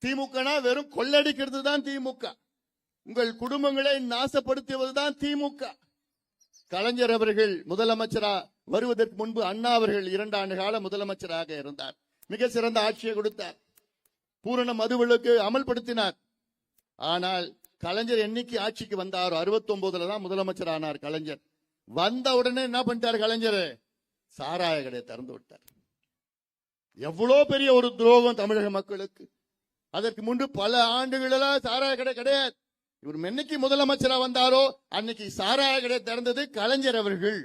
திமுகனா வெறும் கொள்ளடிக்கிறது தான் திமுக. உங்கள் குடும்பங்களை நாசப்படுத்துவதுதான் திமுக. கலைஞர் அவர்கள் முதலமைச்சரா வருவதற்கு முன்பு அண்ணா அவர்கள் 2 ஆண்டு கால முதலமைச்சராக இருந்தார். மிக சிறந்த ஆட்சியை கொடுத்தார். பூரண மதுவிலக்கு அமல்படுத்தினார். ஆனால் கலைஞர் என்னைக்கு ஆட்சிக்கு வந்தாரோ 69 தான் முதலமைச்சர் ஆனார் கலைஞர். வந்த உடனே என்ன பண்ணிட்டார் கலைஞர்? சாராய கடையை திறந்து விட்டார். எவ்வளவு பெரிய ஒரு துரோகம் தமிழக மக்களுக்கு. அதற்கு முன்பு பல ஆண்டுகளெல்லாம் சாராய கடை கிடையாது. இவர் என்னைக்கு முதலமைச்சரா வந்தாரோ அன்னைக்கு சாராய கடை திறந்தது கலைஞர் அவர்கள்.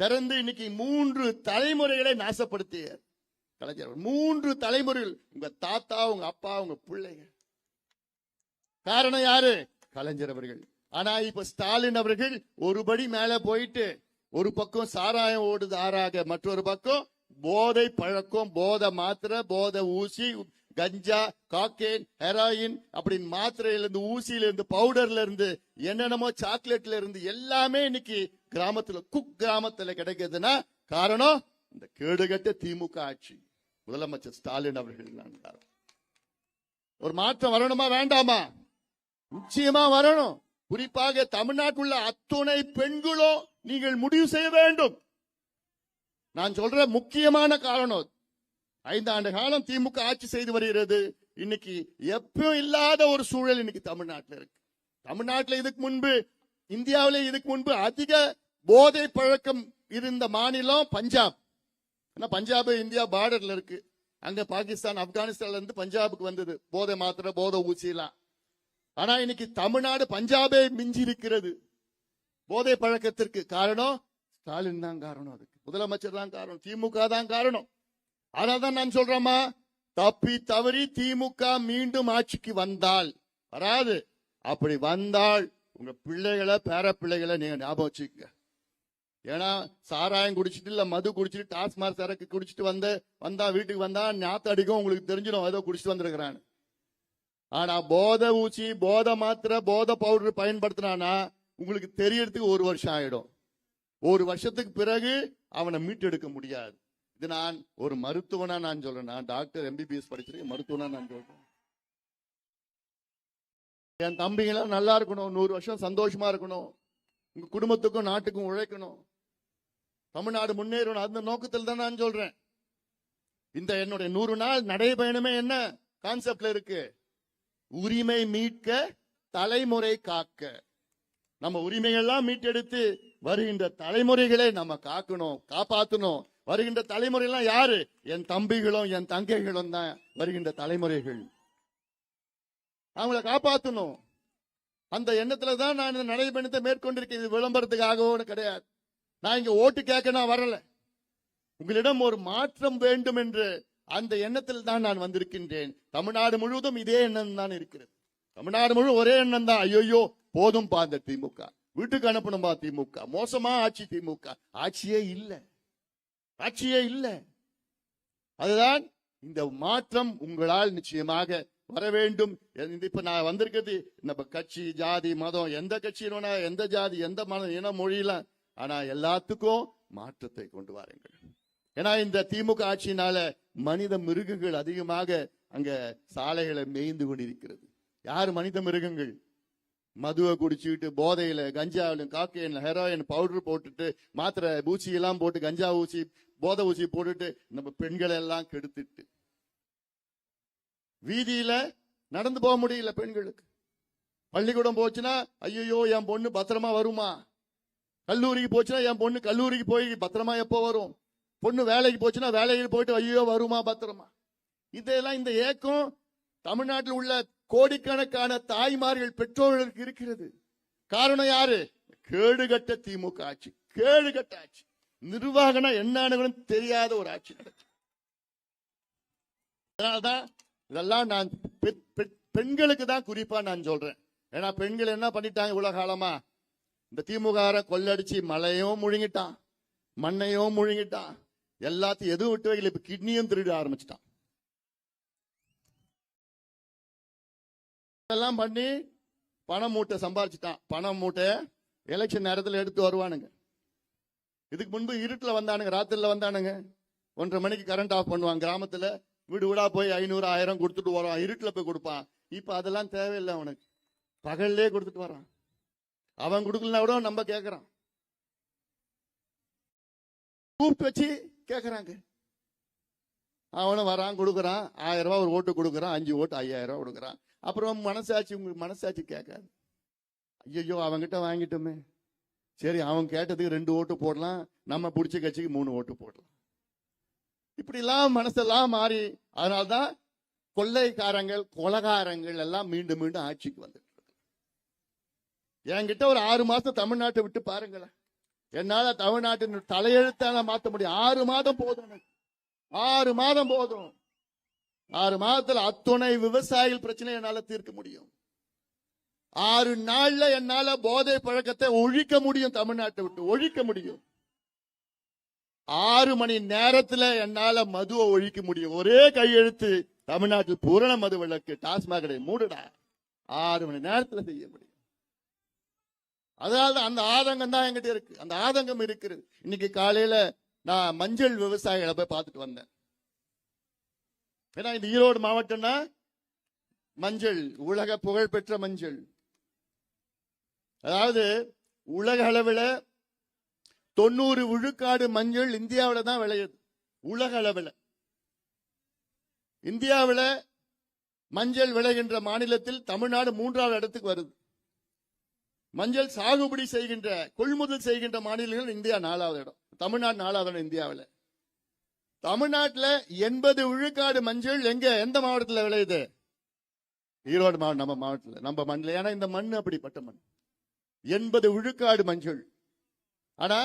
திறந்து இன்னைக்கு 3 தலைமுறைகளை நாசப்படுத்திய கலைஞர். 3 தலைமுறைகள், உங்க தாத்தா, உங்க அப்பா, உங்க பிள்ளைங்க. காரணம் யாரு? கலைஞர் அவர்கள். ஆனா இப்ப ஸ்டாலின் அவர்கள் ஒருபடி மேல போயிட்டு, ஒரு பக்கம் சாராயம் ஓடுது ஆறாக, மற்றொரு பக்கம் போதை பழக்கம், போதை மாத்திரை, போதை ஊசி, கஞ்சா, காக்கேன், ஹெராயின், அப்படின்னு மாத்திரையில இருந்து, ஊசியில இருந்து, பவுடர்ல இருந்து, என்னென்னமோ சாக்லேட்ல இருந்து எல்லாமே இன்னைக்கு கிராமத்துல, கிராமத்துல கிடைக்குதுன்னா காரணம் இந்த கேடுகட்ட திமுக ஆட்சி. முதலமைச்சர் ஸ்டாலின் அவர்கள். ஒரு மாற்றம் வரணுமா வேண்டாமா? நிச்சயமா வரணும். குறிப்பாக தமிழ்நாட்டுள்ள அத்துணை பெண்களும் நீங்கள் முடிவு செய்ய வேண்டும். நான் சொல்ற முக்கியமான காரணம், 5 ஆண்டு காலம் திமுக ஆட்சி செய்து வருகிறது. இன்னைக்கு எப்பவும் இல்லாத ஒரு சூழல் இன்னைக்கு தமிழ்நாட்டில் இருக்கு. தமிழ்நாட்டில் இதுக்கு முன்பு, இந்தியாவிலே இதுக்கு முன்பு அதிக போதை பழக்கம் இருந்த மாநிலம் பஞ்சாப். பஞ்சாப் இந்தியா பார்டர்ல இருக்கு. அங்க பாகிஸ்தான், ஆப்கானிஸ்தான்ல இருந்து பஞ்சாபுக்கு வந்தது போதை மாத்திரை, போதை ஊசி எல்லாம். ஆனா இன்னைக்கு தமிழ்நாடு பஞ்சாபே மிஞ்சி இருக்கிறது போதை பழக்கத்திற்கு. காரணம் ஸ்டாலின் தான் காரணம். அதுக்கு முதலமைச்சர் தான் காரணம், திமுக தான் காரணம். அதனால்தான் நான் சொல்றேமா, தப்பி தவறி திமுக மீண்டும் ஆட்சிக்கு வந்தால், வராது, அப்படி வந்தால் உங்க பிள்ளைகளை, பேர பிள்ளைகளை நீங்க ஞாபகம் வச்சுக்க. ஏன்னா சாராயம் குடிச்சிட்டு, இல்ல மது குடிச்சிட்டு, டாஸ்மாக் சரக்கு குடிச்சிட்டு வந்தா வீட்டுக்கு வந்தா ஞாத்து அடிக்கும். உங்களுக்கு தெரிஞ்சிடும் ஏதோ குடிச்சிட்டு வந்திருக்கிறான்னு. ஆனா போதை ஊசி, போதை மாத்திரை, போதை பவுடர் பயன்படுத்தினானா உங்களுக்கு தெரியறதுக்கு 1 வருஷம் ஆயிடும். 1 வருஷத்துக்கு பிறகு அவனை மீட்டெடுக்க முடியாது. இது நான் ஒரு மருத்துவனா நான் சொல்றேன். நான் டாக்டர், MBBS படிச்சிருக்கேன். மருத்துவனா நான் சொல்றேன். என் தம்பிங்களாம் நல்லா இருக்கணும், 100 வருஷம் சந்தோஷமா இருக்கணும், உங்க குடும்பத்துக்கும் நாட்டுக்கும் உழைக்கணும், தமிழ்நாடு முன்னேறணும். அந்த நோக்கத்தில் தான் நான் சொல்றேன். இந்த என்னுடைய 100 நாள் நடைபயணமே என்ன கான்செப்ட்ல இருக்கு? உரிமை மீட்க, தலைமுறை காக்க. நம்ம உரிமைகள்லாம் மீட்டெடுத்து வருகின்ற தலைமுறைகளை நம்ம காக்கணும், காப்பாற்றணும். வருகின்ற தலைமுறைலாம் யாரு? என் தம்பிகளும் என் தங்கைகளும் தான் வருகின்ற தலைமுறைகள். அவங்களை காப்பாற்றணும். அந்த எண்ணத்துல தான் நான் இந்த நடைபயணத்தை மேற்கொண்டிருக்கேன். இது விளம்பரத்துக்காகவும் கிடையாது. நான் இங்க ஓட்டு கேட்க நான் வரல. உங்களிடம் ஒரு மாற்றம் வேண்டும் என்று அந்த எண்ணத்தில் தான் நான் வந்திருக்கின்றேன். தமிழ்நாடு முழுவதும் இதே எண்ணம் தான் இருக்கிறது. தமிழ்நாடு முழுவதும் ஒரே எண்ணம் தான். ஐயோ போதும் பா இந்த திமுக, வீட்டுக்கு அனுப்பணும்பா திமுக, மோசமா ஆட்சி திமுக. ஆட்சியே இல்ல, ஆட்சியே இல்ல. அதுதான் இந்த மாற்றம் உங்களால் நிச்சயமாக வர வேண்டும். இப்ப நான் வந்திருக்கிறது நம்ம கட்சி, ஜாதி, மதம், எந்த கட்சியினா, எந்த ஜாதி, எந்த மதம், இன, மொழியெல்லாம், ஆனா எல்லாத்துக்கும் மாற்றத்தை கொண்டு வாருங்கள். ஏன்னா இந்த திமுக ஆட்சியினால மனித மிருகங்கள் அதிகமாக அங்க சாலைகளை மேய்ந்து கொண்டிருக்கிறது. யாரு மனித மிருகங்கள்? மதுவை குடிச்சுக்கிட்டு, போதையில, கஞ்சாவில, காக்கையில, ஹெராயின், பவுடர் போட்டுட்டு, மாத்திரை ஊசி எல்லாம் போட்டு, கஞ்சா ஊசி, போதை ஊசி போட்டுட்டு நம்ம பெண்களை எல்லாம் கெடுத்துட்டு, வீதியில நடந்து போக முடியல பெண்களுக்கு. பள்ளிக்கூடம் போச்சுன்னா ஐயோ என் பொண்ணு பத்திரமா வருமா? கல்லூரிக்கு போச்சுன்னா என் பொண்ணு கல்லூரிக்கு போய் பத்திரமா எப்போ வரும்? பொண்ணு வேலைக்கு போச்சுன்னா வேலைக்கு போயிட்டு ஐயோ வருமா பத்திரமா? இதெல்லாம் இந்த ஏக்கம் தமிழ்நாட்டில் உள்ள கோடிக்கணக்கான தாய்மார்கள், பெற்றோர்களுக்கு இருக்கிறது. காரணம் யாரு? கேடுகட்ட திமுக ஆட்சி. கேடுகட்ட ஆட்சி. நிர்வாகம்னா என்னன்னு தெரியாத ஒரு ஆட்சி நடக்கும். அதனால்தான் இதெல்லாம் நான் பெண்களுக்கு தான் குறிப்பா நான் சொல்றேன். ஏன்னா பெண்கள் என்ன பண்ணிட்டாங்க இவ்வளவு காலமா? இந்த திமுக கொள்ளடிச்சு மலையும் முழுங்கிட்டான், மண்ணையும் முழுங்கிட்டான், எல்லாத்தையும் எதுவும் விட்டு வைக்கல. இப்ப கிட்னியும் திருட ஆரம்பிச்சிட்டான். எல்லாம் பண்ணி பணம் மூட்டை சம்பாதிச்சுட்டான். பணம் மூட்டை எலெக்ஷன் நேரத்தில் எடுத்து வருவானுங்க. இதுக்கு முன்பு இருட்டுல வந்தானுங்க, ராத்திரில வந்தானுங்க. 1:30 மணிக்கு கரண்ட் ஆஃப் பண்ணுவாங்க. கிராமத்துல வீடு வீடா போய் 500 1000 கொடுத்துட்டு வரோம், இருட்டுல போய் கொடுப்பான். இப்ப அதெல்லாம் தேவையில்லை, அவனுக்கு பகல்லே கொடுத்துட்டு வரான். அவன் கொடுக்கலனா கூட நம்ம கேட்கறான், கூப்பிட்டு வச்சு கேட்கறாங்க. அவனும் வரான், கொடுக்கறான், 1000 ரூபாய் ஒரு ஓட்டு கொடுக்கறான், 5 ஓட்டு 5000 ரூபாய் கொடுக்கறான். அப்புறம் மனசாட்சி, உங்களுக்கு மனசாட்சி கேட்காது. ஐயோ அவன்கிட்ட வாங்கிட்டோமே, சரி அவன் கேட்டதுக்கு 2 ஓட்டு போடலாம், நம்ம பிடிச்ச கட்சிக்கு 3 ஓட்டு போடலாம். இப்படி எல்லாம் மனசெல்லாம் மாறி, அதனால்தான் கொள்ளைக்காரங்கள் கொலகாரங்கள் எல்லாம் மீண்டும் மீண்டும் ஆட்சிக்கு வந்துட்டு இருக்கு. என்கிட்ட ஒரு 6 மாசம் தமிழ்நாட்டை விட்டு பாருங்களேன், என்னால தமிழ்நாட்டின் தலையெழுத்தான மாத்த முடியும். 6 மாதம் போதும், 6 மாதம் போதும். 6 மாதத்துல அத்துணை விவசாயிகள் பிரச்சனை என்னால தீர்க்க முடியும். 6 நாள்ல என்னால போதை பழக்கத்தை ஒழிக்க முடியும், தமிழ்நாட்டை விட்டு ஒழிக்க முடியும். 6 மணி நேரத்துல என்னால மதுவை ஒழிக்க முடியும். ஒரே கையெழுத்து, தமிழ்நாட்டில் பூரண மது விலக்கு, டாஸ்மாக் கடை மூடுடா. 6 மணி நேரத்துல செய்ய முடியும். அதனால அந்த ஆதங்கம் தான் என்கிட்ட இருக்கு, அந்த ஆதங்கம் இருக்கிறது. இன்னைக்கு காலையில நான் மஞ்சள் விவசாயிகளை போய் பார்த்துட்டு வந்தேன். ஏன்னா இந்த ஈரோடு மாவட்டம்னா மஞ்சள் உலக புகழ் பெற்ற மஞ்சள். அதாவது உலக அளவில் 90 விழுக்காடு மஞ்சள் இந்தியாவில தான் விளையுது. உலக அளவில் இந்தியாவில மஞ்சள் விளைகின்ற மாநிலத்தில் தமிழ்நாடு 3வது இடத்துக்கு வருது. மஞ்சள் சாகுபடி செய்கின்ற, கொள்முதல் செய்கின்ற மாநிலங்கள் இந்தியா 4வது இடம், தமிழ்நாடு 4வது இடம் இந்தியாவில். தமிழ்நாட்டில் 80 விழுக்காடு மஞ்சள் எங்க, எந்த மாவட்டத்தில் விளையுது? ஈரோடு மாவட்டம், நம்ம மாவட்டத்தில், நம்ம மண்ணில். ஏன்னா இந்த மண் அப்படிப்பட்ட மண். 80 விழுக்காடு மஞ்சள், ஆனா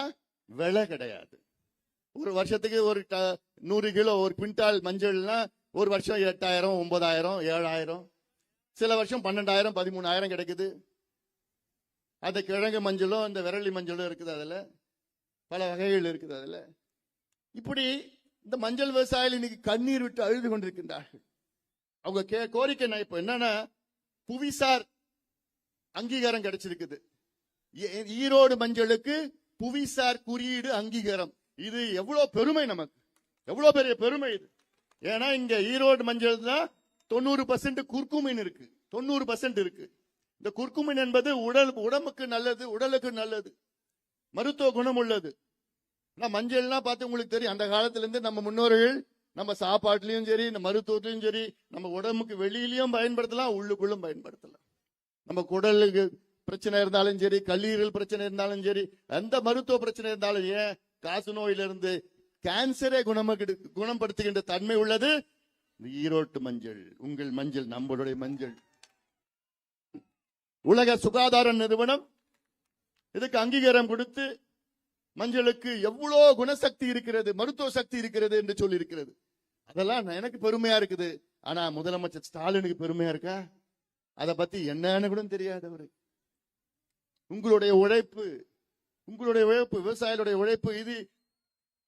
விலை கிடையாது. ஒரு வருஷத்துக்கு ஒரு 100 கிலோ, ஒரு குவிண்டால் மஞ்சள்னா ஒரு வருஷம் 8000, 9000, 7000, சில வருஷம் 12000, 13000 கிடைக்குது. அந்த கிழங்கு மஞ்சளும் இந்த விரலி மஞ்சளும் இருக்குது, அதுல பல வகைகள் இருக்குது. அதுல இப்படி இந்த மஞ்சள் விவசாயிகள் இன்னைக்கு கண்ணீர் விட்டு அழுது கொண்டிருக்கின்றார்கள். அவங்க கோரிக்கை இப்ப என்னன்னா, புவிசார் அங்கீகாரம் கிடைச்சிருக்குது. ஈரோடு மஞ்சளுக்கு புவிசார் குறியீடு அங்கீகாரம். இது எவ்வளவு பெருமை, நமக்கு எவ்வளவு பெரிய பெருமை இது. ஏன்னா இங்க ஈரோடு மஞ்சள் தான் 90% குர்குமின் இருக்கு, 90% இருக்கு. இந்த குர்குமின் என்பது உடம்புக்கு நல்லது, உடலுக்கு நல்லது, மருத்துவ குணம் உள்ளது. மஞ்சள்னா பார்த்து உங்களுக்கு தெரியும், அந்த காலத்துல இருந்து நம்ம முன்னோர்கள் நம்ம சாப்பாட்டுலயும் சரி, இந்த மருத்துவத்திலையும் சரி, நம்ம உடம்புக்கு வெளியிலயும் பயன்படுத்தலாம், உள்ளுக்குள்ளும் பயன்படுத்தலாம். நம்ம குடலுக்கு பிரச்சனை இருந்தாலும் சரி, கல்லீரல் பிரச்சனை இருந்தாலும் சரி, எந்த மருத்துவ பிரச்சனை இருந்தாலும், ஏன் காசு நோயிலிருந்து கேன்சரை குணப்படுத்துகின்ற தன்மை உள்ளது ஈரோட்டு மஞ்சள். உங்கள் மஞ்சள், நம்மளுடைய மஞ்சள். உலக சுகாதார நிறுவனம் இதுக்கு அங்கீகாரம் கொடுத்து மஞ்சளுக்கு எவ்வளவு குணசக்தி இருக்கிறது, மருத்துவ சக்தி இருக்கிறது என்று சொல்லி இருக்கிறது. அதெல்லாம் எனக்கு பெருமையா இருக்குது. ஆனா முதலமைச்சர் ஸ்டாலினுக்கு பெருமையா இருக்கா? அதை பத்தி என்னன்னு கூட தெரியாது அவருக்கு. உங்களுடைய உழைப்பு, விவசாயிகளுடைய உழைப்பு, இது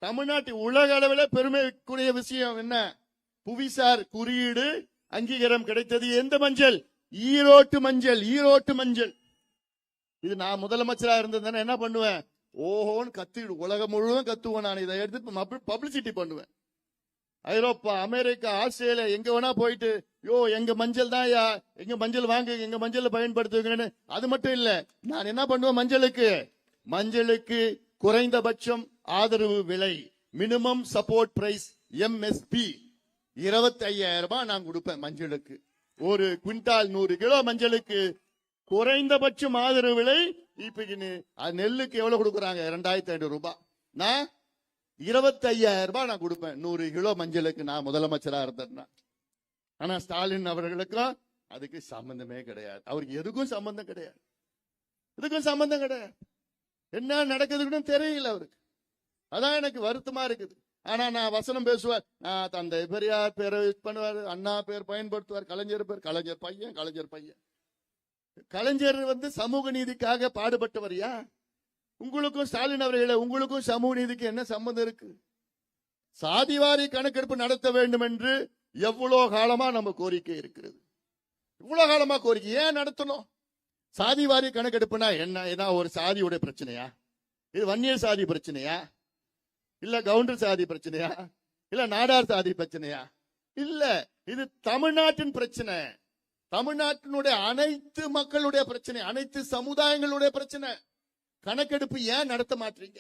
தமிழ்நாட்டில் உலக அளவில் பெருமைக்குரிய விஷயம். என்ன? புவிசார் குறியீடு அங்கீகாரம் கிடைத்தது. எந்த மஞ்சள்? ஈரோட்டு மஞ்சள். ஈரோட்டு மஞ்சள். இது நான் முதலமைச்சரா இருந்ததுன்னா என்ன பண்ணுவேன்? ஓஹோன்னு கத்திடு, உலகம் முழுவதும் கத்துவேன். நான் இதை எடுத்து பப்ளிசிட்டி பண்ணுவேன். ஐரோப்பா, அமெரிக்கா, ஆஸ்திரேலியா, எங்க வேணா போயிட்டு, யோ எங்க மஞ்சள் தான், எங்க மஞ்சள் வாங்க, எங்க மஞ்சள் பயன்படுத்துவீங்கன்னு. அது மட்டும் இல்ல, நான் என்ன பண்ணுவேன்? மஞ்சளுக்கு குறைந்தபட்சம் ஆதரவு விலை, மினிமம் சப்போர்ட் பிரைஸ், எம்எஸ்பி 25,000 ரூபாய் நான் கொடுப்பேன் மஞ்சளுக்கு. ஒரு குவிண்டால் 100 கிலோ மஞ்சளுக்கு குறைந்தபட்சம் ஆதரவு விலை. இப்ப நெல்லுக்கு எவ்வளவு கொடுக்குறாங்க? 2500 ரூபாய். நான் 25,000 ரூபாய் நான் கொடுப்பேன் 100 கிலோ மஞ்சளுக்கு, நான் முதலமைச்சரா இருந்தேன்னா. ஆனா ஸ்டாலின் அவர்களுக்கும் அதுக்கு சம்பந்தமே கிடையாது. அவருக்கு எதுக்கும் சம்பந்தம் கிடையாது, இதுக்கும் சம்பந்தம் கிடையாது. என்ன நடக்குதுன்னு தெரியல அவருக்கு. அதான் எனக்கு வருத்தமா இருக்குது. ஆனா நான் வசனம் பேசுவார், நான் தந்தை பெரியார் பேரை பண்ணுவார், அண்ணா பேர் பயன்படுத்துவார், கலைஞர் பேர், கலைஞர் பையன். கலைஞர் சமூக நீதிக்காக பாடுபட்டவரியா? உங்களுக்கும் ஸ்டாலின் அவர்களே, உங்களுக்கும் சமூக நீதிக்கு என்ன சம்பந்தம் இருக்கு? சாதிவாரி கணக்கெடுப்பு நடத்த வேண்டும் என்று எவ்வளவு காலமா நம்ம கோரிக்கை இருக்கிறது. இவ்வளவு காலமா கோரிக்கை ஏன் நடத்தணும்? சாதிவாரி கணக்கெடுப்புனா என்ன? ஏதாவது ஒரு சாதியுடைய பிரச்சனையா? இது வன்னியர் சாதி பிரச்சனையா? இல்ல கவுண்டர் சாதி பிரச்சனையா? இல்ல நாடார் சாதி பிரச்சனையா? இல்ல, இது தமிழ்நாட்டின் பிரச்சனை. தமிழ்நாட்டினுடைய அனைத்து மக்களுடைய பிரச்சனை, அனைத்து சமுதாயங்களுடைய பிரச்சனை. கணக்கெடுப்பு ஏன் நடத்த மாட்டீங்க?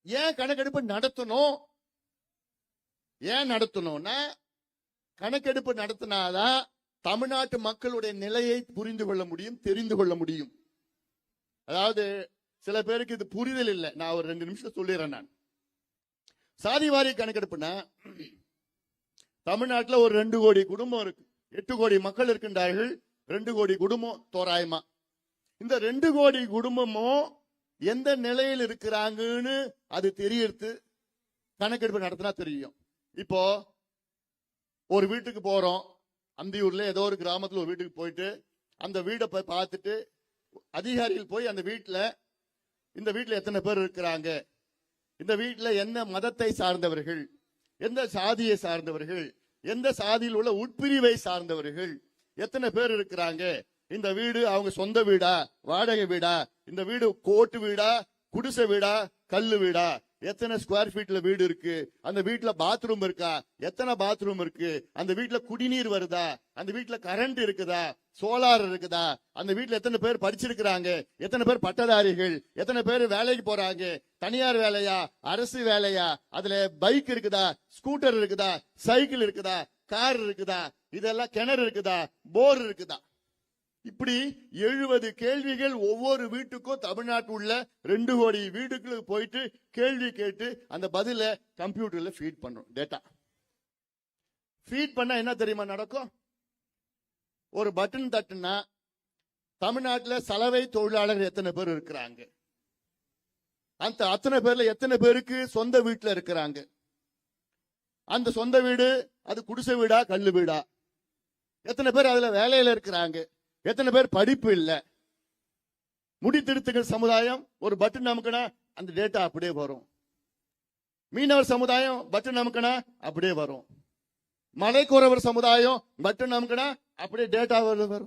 ஏன் கணக்கெடுப்பு நடத்தணும்? ஏன் நடத்தணும்னா, கணக்கெடுப்பு நடத்தினாதான் தமிழ்நாட்டு மக்களுடைய நிலையை புரிந்து கொள்ள முடியும், தெரிந்து கொள்ள முடியும். அதாவது சில பேருக்கு இது புரிதல் இல்லை. நான் ஒரு 2 நிமிஷம் சொல்லிடுறேன். நான் சாதிவாரி கணக்கெடுப்புனா, தமிழ்நாட்டில் ஒரு 2 கோடி குடும்பம் இருக்கு, 8 கோடி மக்கள் இருக்கின்றார்கள். 2 கோடி குடும்பம் தோராயமா. இந்த 2 கோடி குடும்பமும் எந்த நிலையில் இருக்கிறாங்கன்னு அது தெரியறது கணக்கெடுப்பு நடத்தினா தெரியும். இப்போ ஒரு வீட்டுக்கு போறோம், அந்தியூர்ல ஏதோ ஒரு கிராமத்துல ஒரு வீட்டுக்கு போயிட்டு அந்த வீடை போய் பார்த்துட்டு அதிகாரிகள் போய் அந்த வீட்டுல, இந்த வீட்டுல எத்தனை பேர் இருக்கிறாங்க, இந்த வீட்டுல என்ன மதத்தை சார்ந்தவர்கள், எந்த சாதியை சார்ந்தவர்கள், எந்த சாதியில் உள்ள உட்பிரிவை சார்ந்தவர்கள், எத்தனை பேர் இருக்கிறாங்க, இந்த வீடு அவங்க சொந்த வீடா, வாடகை வீடா, இந்த வீடு கோட்டு வீடா, குடிசை வீடா, கல்லு வீடா, எத்தனை ஸ்கொயர் ஃபீட்ல வீடு இருக்கு, அந்த வீட்டுல பாத்ரூம் இருக்கா, எத்தனை பாத்ரூம் இருக்கு, அந்த வீட்டுல குடிநீர் வருதா, அந்த வீட்டுல கரண்ட் இருக்குதா, சோலார் இருக்குதா, அந்த வீட்டுல எத்தனை பேர் படிச்சிருக்கிறாங்க, எத்தனை பேர் பட்டதாரிகள், எத்தனை பேர் வேலைக்கு போறாங்க, தனியார் வேலையா, அரசு வேலையா, அதுல பைக் இருக்குதா, ஸ்கூட்டர் இருக்குதா, சைக்கிள் இருக்குதா, கார் இருக்குதா, இதெல்லாம் கிணறு இருக்குதா, போர் இருக்குதா. இப்படி 70 கேள்விகள் ஒவ்வொரு வீட்டுக்கும் தமிழ்நாட்டில் உள்ள 2 கோடி வீட்டுக்கு போயிட்டு கேள்வி கேட்டு அந்த பதில கம்ப்யூட்டர்ல ஃபீட் பண்றோம். டேட்டா ஃபீட் பண்ணா என்ன தெரியுமா நடக்கும்? ஒரு பட்டன் தட்டுனா தமிழ்நாட்டில் சலவை தொழிலாளர் எத்தனை பேர் இருக்கிறாங்க, அந்த அத்தனை பேர்ல எத்தனை பேருக்கு சொந்த வீட்டுல இருக்கிறாங்க, அந்த சொந்த வீடு அது குடிசை வீடா கல்லு வீடா, எத்தனை பேர் அதுல வேலையில இருக்கிறாங்க, எத்தனை பேர் படிப்பு இல்ல, முடித்திருத்துகள் சமுதாயம் ஒரு பட்டன் நமக்குனா அந்த டேட்டா அப்படியே வரும். மீனவர் சமுதாயம் பட்டன் நமக்குனா அப்படியே வரும். மலைக்குறவர் சமுதாயம் பட்டன் நமக்குனா அப்படியே டேட்டா வரும்.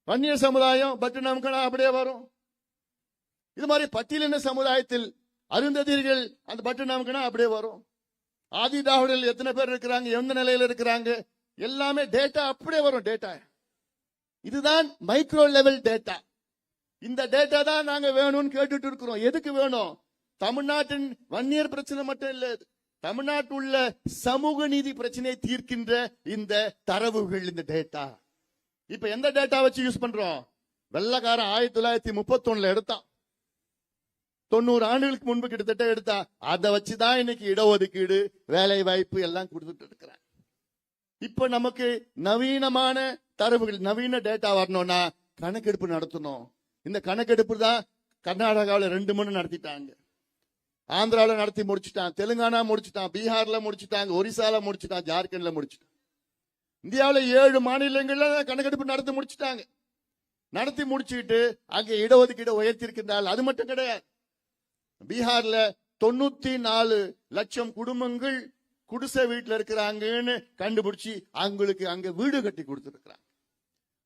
வன்னியர் சமுதாயம் பட்டன் நமக்குனா அப்படியே வரும். இது மாதிரி பட்டியலின சமுதாயத்தில் அருந்ததியர்கள் அந்த பட்டன் நமக்குனா அப்படியே வரும். ஆதி திராவிடர்கள் எத்தனை பேர் இருக்கிறாங்க, எந்த நிலையில இருக்கிறாங்க, எல்லாமே டேட்டா அப்படியே வரும். டேட்டா இதுதான் மைக்ரோ லெவல் டேட்டா. இந்த டேட்டா தான் நாங்க வேணும்னு கேட்டுட்டு இருக்கிறோம். எதுக்கு வேணும்? தமிழ்நாட்டின் வன்னியர் பிரச்சனை மட்டும் இல்ல, தமிழ்நாட்டில் உள்ள சமூக நீதி பிரச்சனையை தீர்க்கின்ற இந்த தரவுகள், இந்த டேட்டா. இப்ப எந்த டேட்டா வச்சு யூஸ் பண்றோம்? வெள்ளக்காரன் 1931 எடுத்தான், 90 ஆண்டுகளுக்கு முன்பு கிட்டத்தட்ட எடுத்தான். அதை வச்சுதான் இன்னைக்கு இடஒதுக்கீடு, வேலை வாய்ப்பு எல்லாம் கொடுத்துட்டு இருக்கிறான். இப்ப நமக்கு நவீனமான தரவுகள், நவீன டேட்டா வரணும்னா கணக்கெடுப்பு நடத்தணும். இந்த கணக்கெடுப்பு தான் கர்நாடகாவில் 2 மணி நடத்திட்டாங்க, ஆந்திராவில் நடத்தி முடிச்சுட்டான், தெலுங்கானா முடிச்சுட்டான், பீகார்ல முடிச்சுட்டாங்க, ஒரிசால முடிச்சுட்டான், ஜார்க்கண்ட்ல முடிச்சுட்டான். இந்தியாவில் 7 மாநிலங்கள்ல கணக்கெடுப்பு நடத்தி முடிச்சுட்டாங்க. நடத்தி முடிச்சுட்டு அங்கே இடஒதுக்கீடு உயர்த்திருக்கின்றால். அது மட்டும் கிடையாது, பீகார்ல 94 லட்சம் குடும்பங்கள் குடிசை வீட்டுல இருக்கிறாங்கன்னு கண்டுபிடிச்சு அவங்களுக்கு அங்க வீடு கட்டி கொடுத்திருக்கிறாங்க.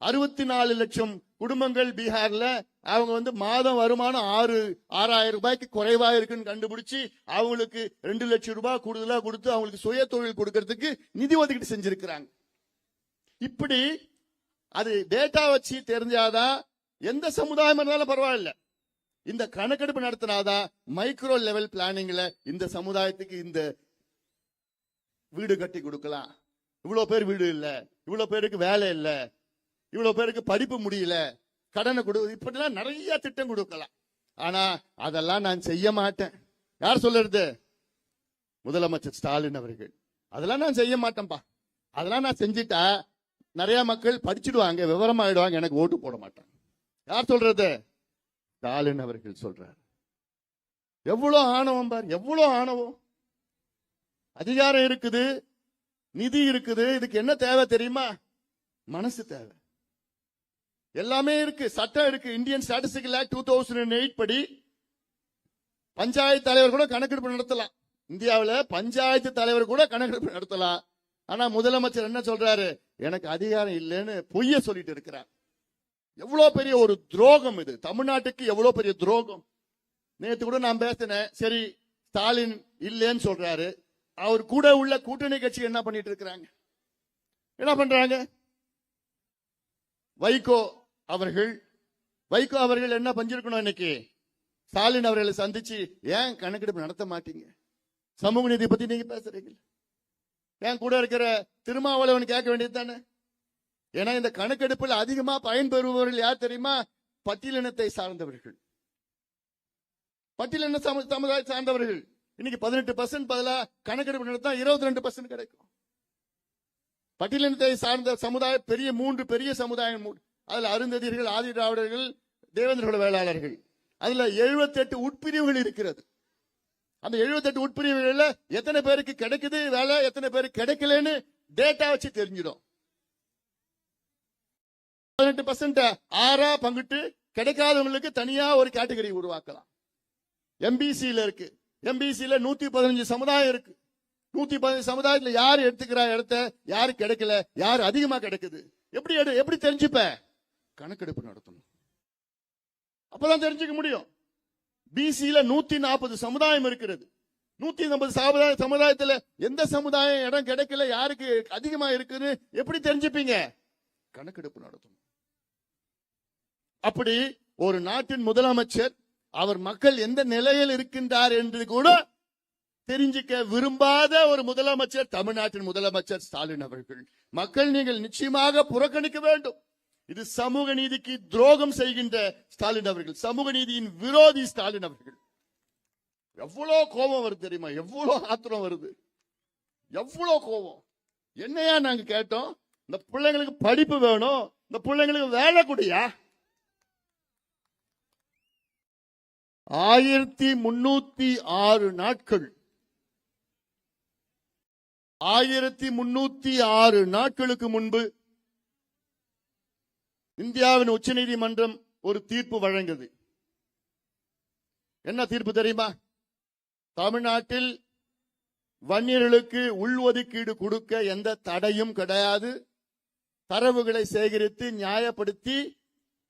64 லட்சம் குடும்பங்கள் பீகார்ல அவங்க மாதம் வருமானம் 6,000 ரூபாய்க்கு குறைவா இருக்குன்னு கண்டுபிடிச்சு அவங்களுக்கு 2 லட்சம் ரூபாய் கூடுதலா கொடுத்து அவங்களுக்கு சுய தொழில் கொடுக்கறதுக்கு நிதி ஒதுக்கீடு செஞ்சிருக்கிறாங்க. இப்படி அது டேட்டா வச்சு தெரிஞ்சாதான் எந்த சமுதாயம் இருந்தாலும் பரவாயில்ல, இந்த கணக்கெடுப்பு நடத்தினாதான் மைக்ரோ லெவல் பிளானிங்ல இந்த சமுதாயத்துக்கு இந்த வீடு கட்டி கொடுக்கலாம். இவ்வளவு பேர் வீடு இல்ல, இவ்வளவு பேருக்கு வேலை இல்ல, இவ்வளவு பேருக்கு படிப்பு முடியல, கடனை கொடு, இப்படிலாம் நிறைய திட்டம் கொடுக்கலாம். ஆனா அதெல்லாம் நான் செய்ய மாட்டேன். யார் சொல்றது? முதலமைச்சர் ஸ்டாலின் அவர்கள். அதெல்லாம் நான் செய்ய மாட்டேன்பா, அதெல்லாம் நான் செஞ்சிட்டா நிறைய மக்கள் படிச்சுடுவாங்க, விவரமாயிடுவாங்க, எனக்கு ஓட்டு போட மாட்டாங்க. யார் சொல்றது? ஸ்டாலின் அவர்கள் சொல்றார். எவ்வளவு ஆணவம் பார், எவ்வளவு ஆணவம். அதிகாரம் இருக்குது, நிதி இருக்குது, இதுக்கு என்ன தேவை தெரியுமா? மனசு தேவை. எல்லாமே இருக்கு, சட்டம் இருக்கு. இந்தியன் ஸ்டாட்டிஸ்டிக்கல் ஆக்ட் 2008 படி பஞ்சாயத்து தலைவர் கூட கணக்கெடுப்பு நடத்தலாம். இந்தியாவில் பஞ்சாயத்து தலைவர் கூட கணக்கெடுப்பு நடத்தலாம். ஆனா முதலமைச்சர் என்ன சொல்றாரு? எனக்கு அதிகாரம் இல்லைன்னு பொய்ய சொல்லிட்டு இருக்கிறார். எவ்வளவு பெரிய ஒரு துரோகம் இது, தமிழ்நாட்டுக்கு எவ்வளவு பெரிய துரோகம். நேற்று கூட நான் பேசினேன். சரி, ஸ்டாலின் இல்லைன்னு சொல்றாரு, அவர் கூட உள்ள கூட்டணி கட்சி என்ன பண்ணிட்டு இருக்கிறாங்க? என்ன பண்றாங்க? வைகோ அவர்கள் என்ன பஞ்சிருக்கணும் இன்னைக்கு? ஸ்டாலின் அவர்களை சந்திச்சு ஏன் கணக்கெடுப்பு நடத்த மாட்டீங்க? சமூக நீதி பத்தி நீங்க பேசுறீங்க. ஏன் கூட இருக்கிற திருமாவளவன் கேட்க வேண்டியது தானே? ஏன்னா இந்த கணக்கெடுப்பில் அதிகமா பயன்பெறுபவர்கள் யார் தெரியுமா? பட்டியலினத்தை சார்ந்தவர்கள், பட்டியலின சமுதாய சார்ந்தவர்கள். இன்னைக்கு 18% பதிலா கணக்கெடுப்பு நடத்தா 22% கிடைக்கும். பட்டியலினத்தை சார்ந்த சமுதாயம் பெரிய 3 பெரிய சமுதாயம். அதுல அருந்ததியர்கள், ஆதி திராவிடர்கள், தேவேந்திர வேளாளர்கள். அதுல 78 உட்பிரிவுகள் இருக்கிறது. அந்த 78 உட்பிரிவுகள்ல எத்தனை பேருக்கு கிடைக்குது வேலை, எத்தனை பேருக்கு கிடைக்கலன்னு டேட்டா வச்சு தெரிஞ்சிடும். 18% 6 பங்கிட்டு கிடைக்காதவங்களுக்கு தனியா ஒரு கேட்டகரி உருவாக்கலாம். எம்பிசில இருக்கு. எம்பிசில 115 சமுதாயம் இருக்கு. 115 சமுதாயத்துல யார் எடுத்துக்கிற இடத்த, யாரு கிடைக்கல, யாரு அதிகமா கிடைக்குது, எப்படி தெரிஞ்சுப்ப? கணக்கெடுப்பு நடத்தணும். அப்பதான் தெரிஞ்சுக்க முடியும். பிசில 140 சமுதாயம் இருக்கிறது. 150 சமுதாயத்துல எந்த சமுதாயம் இடம் கிடைக்கல, யாருக்கு அதிகமா இருக்குன்னு எப்படி தெரிஞ்சுப்பீங்க? கணக்கெடுப்பு நடத்தணும். அப்படி ஒரு நாட்டின் முதலமைச்சர் அவர் மக்கள் எந்த நிலையில் இருக்கின்றார் என்று கூட தெரிஞ்சுக்க விரும்பாத ஒரு முதலமைச்சர் தமிழ்நாட்டின் முதலமைச்சர் ஸ்டாலின் அவர்கள். மக்கள் நீங்கள் நிச்சயமாக புறக்கணிக்க வேண்டும். இது சமூக நீதிக்கு துரோகம் செய்கின்ற ஸ்டாலின் அவர்கள், சமூக நீதியின் விரோதி ஸ்டாலின் அவர்கள். எவ்வளவு கோபம் வருது தெரியுமா? எவ்வளவு ஆத்திரம் வருது, எவ்வளவு கோபம். என்னையா நாங்க கேட்டோம்? இந்த பிள்ளைங்களுக்கு படிப்பு வேணும், இந்த பிள்ளைங்களுக்கு வேலை கூடியா? 1306 நாட்கள், 1306 நாட்களுக்கு முன்பு இந்தியாவின் உச்சநீதிமன்றம் ஒரு தீர்ப்பு வழங்குது. என்ன தீர்ப்பு தெரியுமா? தமிழ்நாட்டில் வன்னியர்களுக்கு உள்ஒதுக்கீடு கொடுக்க எந்த தடையும் கிடையாது. தரவுகளை சேகரித்து நியாயப்படுத்தி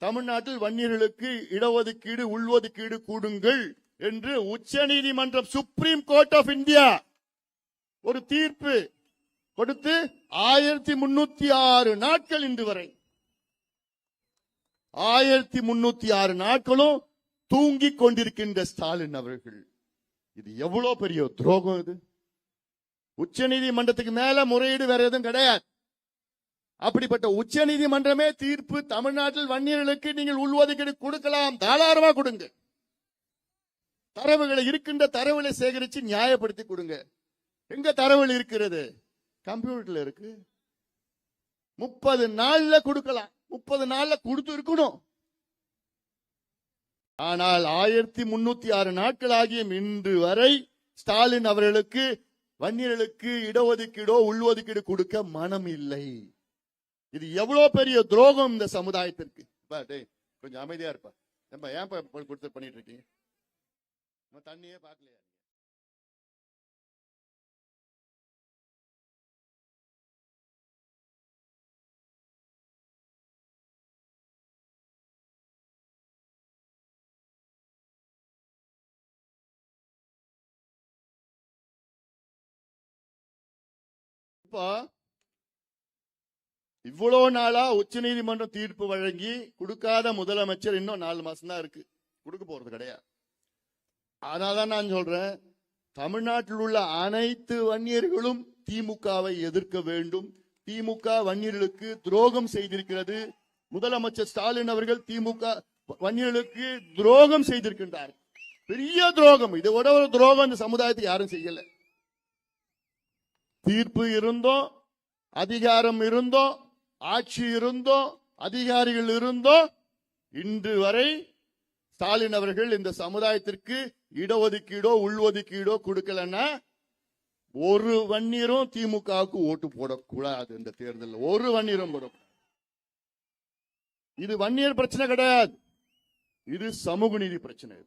தமிழ்நாட்டில் வன்னியர்களுக்கு இடஒதுக்கீடு, உள்ஒதுக்கீடு கூடுங்கள் என்று உச்சநீதிமன்றம், சுப்ரீம் கோர்ட் ஆஃப் இந்தியா ஒரு தீர்ப்பு கொடுத்து 1306 நாட்கள் இன்று வரை 1306 நாட்களும் தூங்கிக் கொண்டிருக்கின்ற ஸ்டாலின் அவர்கள். இது எவ்வளவு பெரிய துரோகம்! இது உச்ச நீதிமன்றத்துக்கு மேல முறையீடு வேற எதுவும் கிடையாது. அப்படிப்பட்ட உச்ச நீதிமன்றமே தீர்ப்பு, தமிழ்நாட்டில் வன்னியர்களுக்கு நீங்கள் உள்ஒதுக்கீடு கொடுக்கலாம், தாராளமா கொடுங்க. தரவுகளை இருக்கின்ற தரவுகளை சேகரித்து நியாயப்படுத்தி கொடுங்க. எங்க தரவுகள் இருக்கிறது? கம்ப்யூட்டர்ல இருக்கு. 30 நாள்ல கொடுக்கலாம், 30 நாள்ல கொடுத்து இருக்கணும். ஆனால் 1306 நாட்கள் ஆகியும் இன்று வரை ஸ்டாலின் அவர்களுக்கு வன்னியர்களுக்கு இடஒதுக்கீடோ உள்ஒதுக்கீடு கொடுக்க மனம் இல்லை. இது எவ்வளவு பெரிய துரோகம் இந்த சமுதாயத்திற்கு. கொஞ்சம் அமைதியா இருப்பா. ஏன் கொடுத்து பண்ணிட்டு இருக்கீங்க? தண்ணியே பார்க்கலையா? இவ்வளவு நாளா உச்ச நீதிமன்றம் தீர்ப்பு வழங்கி கொடுக்காத முதலமைச்சர் இன்னும் 4 மாசம் தான் இருக்கு, கொடுக்க போறது கிடையாது. அதனாலதான் நான் சொல்றேன், தமிழ்நாட்டில் உள்ள அனைத்து வன்னியர்களும் திமுகவை எதிர்க்க வேண்டும். திமுக வன்னியர்களுக்கு துரோகம் செய்திருக்கிறது. முதலமைச்சர் ஸ்டாலின் அவர்கள் திமுக வன்னியர்களுக்கு துரோகம் செய்திருக்கின்றார். பெரிய துரோகம். இதை விட ஒரு துரோகம் இந்த சமுதாயத்துக்கு யாரும் செய்யல. தீர்ப்பு இருந்தோம், அதிகாரம் இருந்தோம், ஆட்சி இருந்தோம், அதிகாரிகள் இருந்தோம், இன்று வரை ஸ்டாலின் அவர்கள் இந்த சமுதாயத்திற்கு இடஒதுக்கீடோ உள்ஒதுக்கீடோ கொடுக்கலன்னா ஒரு வன்னியரும் திமுகவுக்கு ஓட்டு போடக்கூடாது. இந்த தேர்தலில் ஒரு வன்னியரும் போடக்கூடாது. இது வன்னியர் பிரச்சனை கிடையாது, இது சமூக நீதி பிரச்சனை.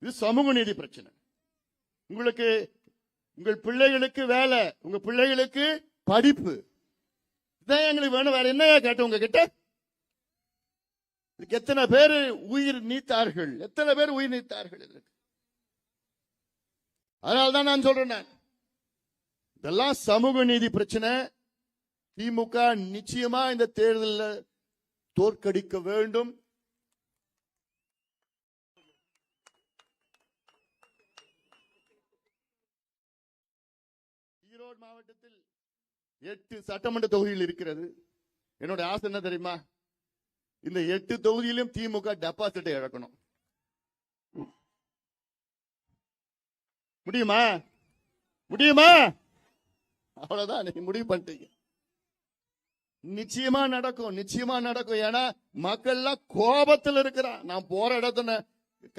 இது சமூக நீதி பிரச்சனை. உங்களுக்கு உங்கள் பிள்ளைகளுக்கு வேலை, உங்க பிள்ளைகளுக்கு படிப்பு, இதான் எங்களுக்கு வேணும். வேற என்ன கேட்ட உங்க கிட்ட? இதுக்கு எத்தனை பேர் உயிர் நீத்தார்கள், எத்தனை பேர் உயிர் நீத்தார்கள் இதற்கு. அதனால்தான் நான் சொல்றேன், இதெல்லாம் சமூக நீதி பிரச்சனை. திமுக நிச்சயமா இந்த தேர்தலில் தோற்கடிக்க வேண்டும். ஈரோடு மாவட்டத்தில் 8 சட்டமன்ற தொகுதிகள் இருக்கிறது. என்னோட ஆசை என்ன தெரியுமா? இந்த 8 தொகுதியிலும் திமுக டெபாசிட்டை இழக்கணும். முடியுமா? முடியுமா? அவ்வளவுதான், நீங்க முடிவு பண்ணிட்டீங்க. நிச்சயமா நடக்கும், நிச்சயமா நடக்கும். ஏன்னா மக்கள் எல்லாம் கோபத்தில் இருக்கிறான். நான் போற இடத்துல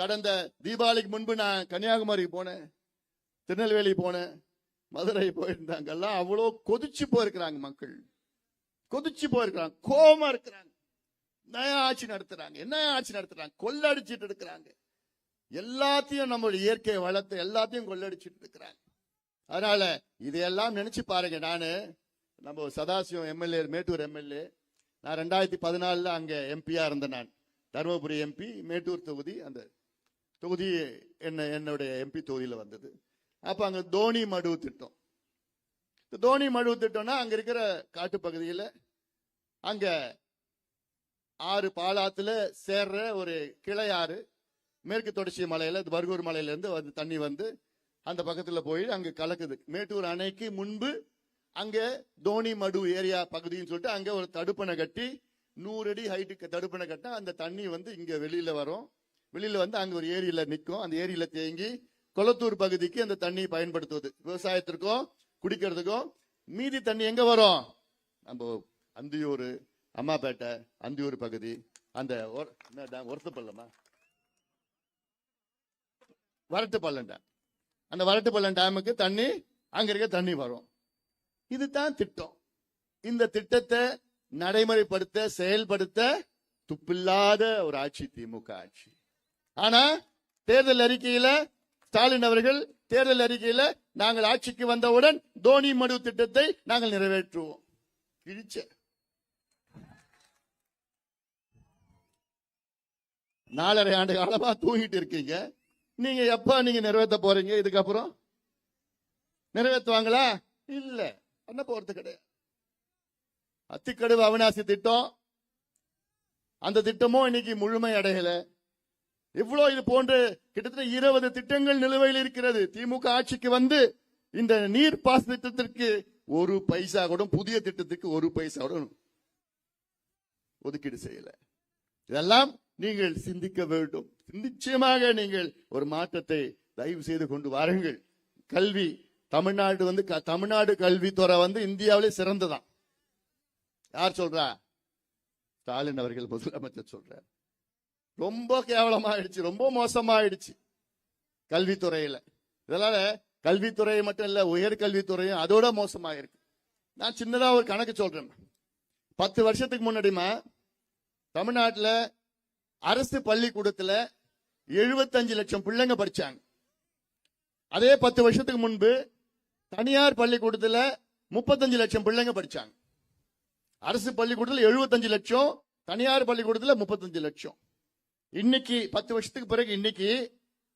கடந்த தீபாவளிக்கு முன்பு நான் கன்னியாகுமரி போனேன், திருநெல்வேலி போனேன், மதுரை போயிருந்தாங்க. எல்லாம் அவ்வளோ கொதிச்சு போயிருக்கிறாங்க. மக்கள் கொதிச்சு போயிருக்கிறாங்க, கோபமா இருக்கிறாங்க. என்ன ஆட்சி நடத்துறாங்க, என்ன ஆட்சி நடத்துறாங்க? கொள்ளடிச்சிட்டு இருக்கிறாங்க. எல்லாத்தையும் நம்மளுடைய இயற்கை வளத்தை எல்லாத்தையும் கொள்ளடிச்சிட்டு இருக்கிறாங்க. அதனால இதையெல்லாம் நினைச்சு பாருங்க. நம்ம சதாசிவம் எம்எல்ஏ, மேட்டூர் எம்எல்ஏ, நான் 2014 அங்க எம்பியா இருந்தேன். நான் தருமபுரி எம்பி, மேட்டூர் தொகுதி, அந்த தொகுதி என்னுடைய எம்பி தொகுதியில வந்தது. அப்ப அங்க தோனி மடுவு திட்டம். தோனி மடுவு திட்டம்னா அங்க இருக்கிற காட்டு பகுதியில அங்க ஆறு பாலாத்துல சேர்ற ஒரு கிளையாறு, மேற்கு தொடர்ச்சி மலையில பர்கூர் மலையில இருந்து தண்ணி வந்து அந்த பக்கத்துல போய் அங்க கலக்குது. மேட்டூர் அணைக்கு முன்பு அங்க தோனி மடு ஏரியா பகுதின்னு சொல்லிட்டு அங்க ஒரு தடுப்பணை கட்டி 100 அடி ஹைட்டுக்கு தடுப்பணை கட்ட அந்த தண்ணி வந்து இங்க வெளியில வரும். வெளியில வந்து அங்க ஒரு ஏரியில நிற்கும். அந்த ஏரியில தேங்கி கொளத்தூர் பகுதிக்கு அந்த தண்ணி பயன்படுத்துவது, விவசாயத்திற்கும் குடிக்கிறதுக்கும். மீதி தண்ணி எங்க வரும்? நம்ம அந்தியூர், அம்மாப்பேட்டை, அந்தியூர் பகுதி, அந்த ஒருத்தப்பள்ளமா வரட்டுப்பள்ளம் டேம், அந்த வரட்டுப்பள்ளம் டேமுக்கு தண்ணி அங்க இருக்க தண்ணி வரும். இதுதான் திட்டம். இந்த திட்டத்தை நடைமுறைப்படுத்த, செயல்படுத்த துப்பில்லாத ஒரு ஆட்சி திமுக ஆட்சி. ஆனா தேர்தல் அறிக்கையில ஸ்டாலின் அவர்கள் தேர்தல் அறிக்கையில நாங்கள் ஆட்சிக்கு வந்தவுடன் தோனி மடு திட்டத்தை நாங்கள் நிறைவேற்றுவோம். கிழிச்ச 4.5 ஆண்டு காலமா தூங்கிட்டு இருக்கீங்க. நீங்க எப்ப நீங்க நிறைவேற்ற போறீங்க? இதுக்கப்புறம் நிறைவேற்றுவாங்களா? இல்ல, பண்ண போறது கிடையாது. அத்திக்கடவு அவிநாசி திட்டம், அந்த திட்டமும் இன்னைக்கு முழுமை அடையல. இவ்வளவு இது போன்று கிட்டத்தட்ட 20 திட்டங்கள் நிலுவையில் இருக்கிறது. திமுக ஆட்சிக்கு வந்து இந்த நீர் பாச திட்டத்திற்கு ஒரு பைசா கூட, புதிய திட்டத்துக்கு ஒரு பைசா கூட ஒதுக்கீடு செய்யல. இதெல்லாம் நீங்கள் சிந்திக்க வேண்டும். நிச்சயமாக நீங்கள் ஒரு மாற்றத்தை தயவு செய்து கொண்டு வாருங்கள். கல்வி, தமிழ்நாடு கல்வித்துறை இந்தியாவிலே சிறந்ததான். யார் சொல்றா? ஸ்டாலின் அவர்கள் முதலமைச்சர் சொல்றார். ரொம்ப கேவலமாயிடுச்சு, ரொம்ப மோசமாயிடுச்சு கல்வித்துறையில. இதனால கல்வித்துறை மட்டும் இல்ல, உயர்கல்வித்துறையும் அதோட மோசமாயிருக்கு. நான் சின்னதா ஒரு கணக்கு சொல்றேன். 10 வருஷத்துக்கு முன்னாடிமா தமிழ்நாட்டில் அரசு பள்ளிக்கூடத்துல 75 லட்சம் பிள்ளைங்க படிச்சாங்க. அதே 10 வருஷத்துக்கு முன்பு தனியார் பள்ளிக்கூடத்துல 35 லட்சம் பிள்ளைங்க படிச்சாங்க. அரசு பள்ளிக்கூடத்தில் 75 லட்சம், தனியார் பள்ளிக்கூடத்தில் 35 லட்சம். இன்னைக்கு 10 வருஷத்துக்கு பிறகு இன்னைக்கு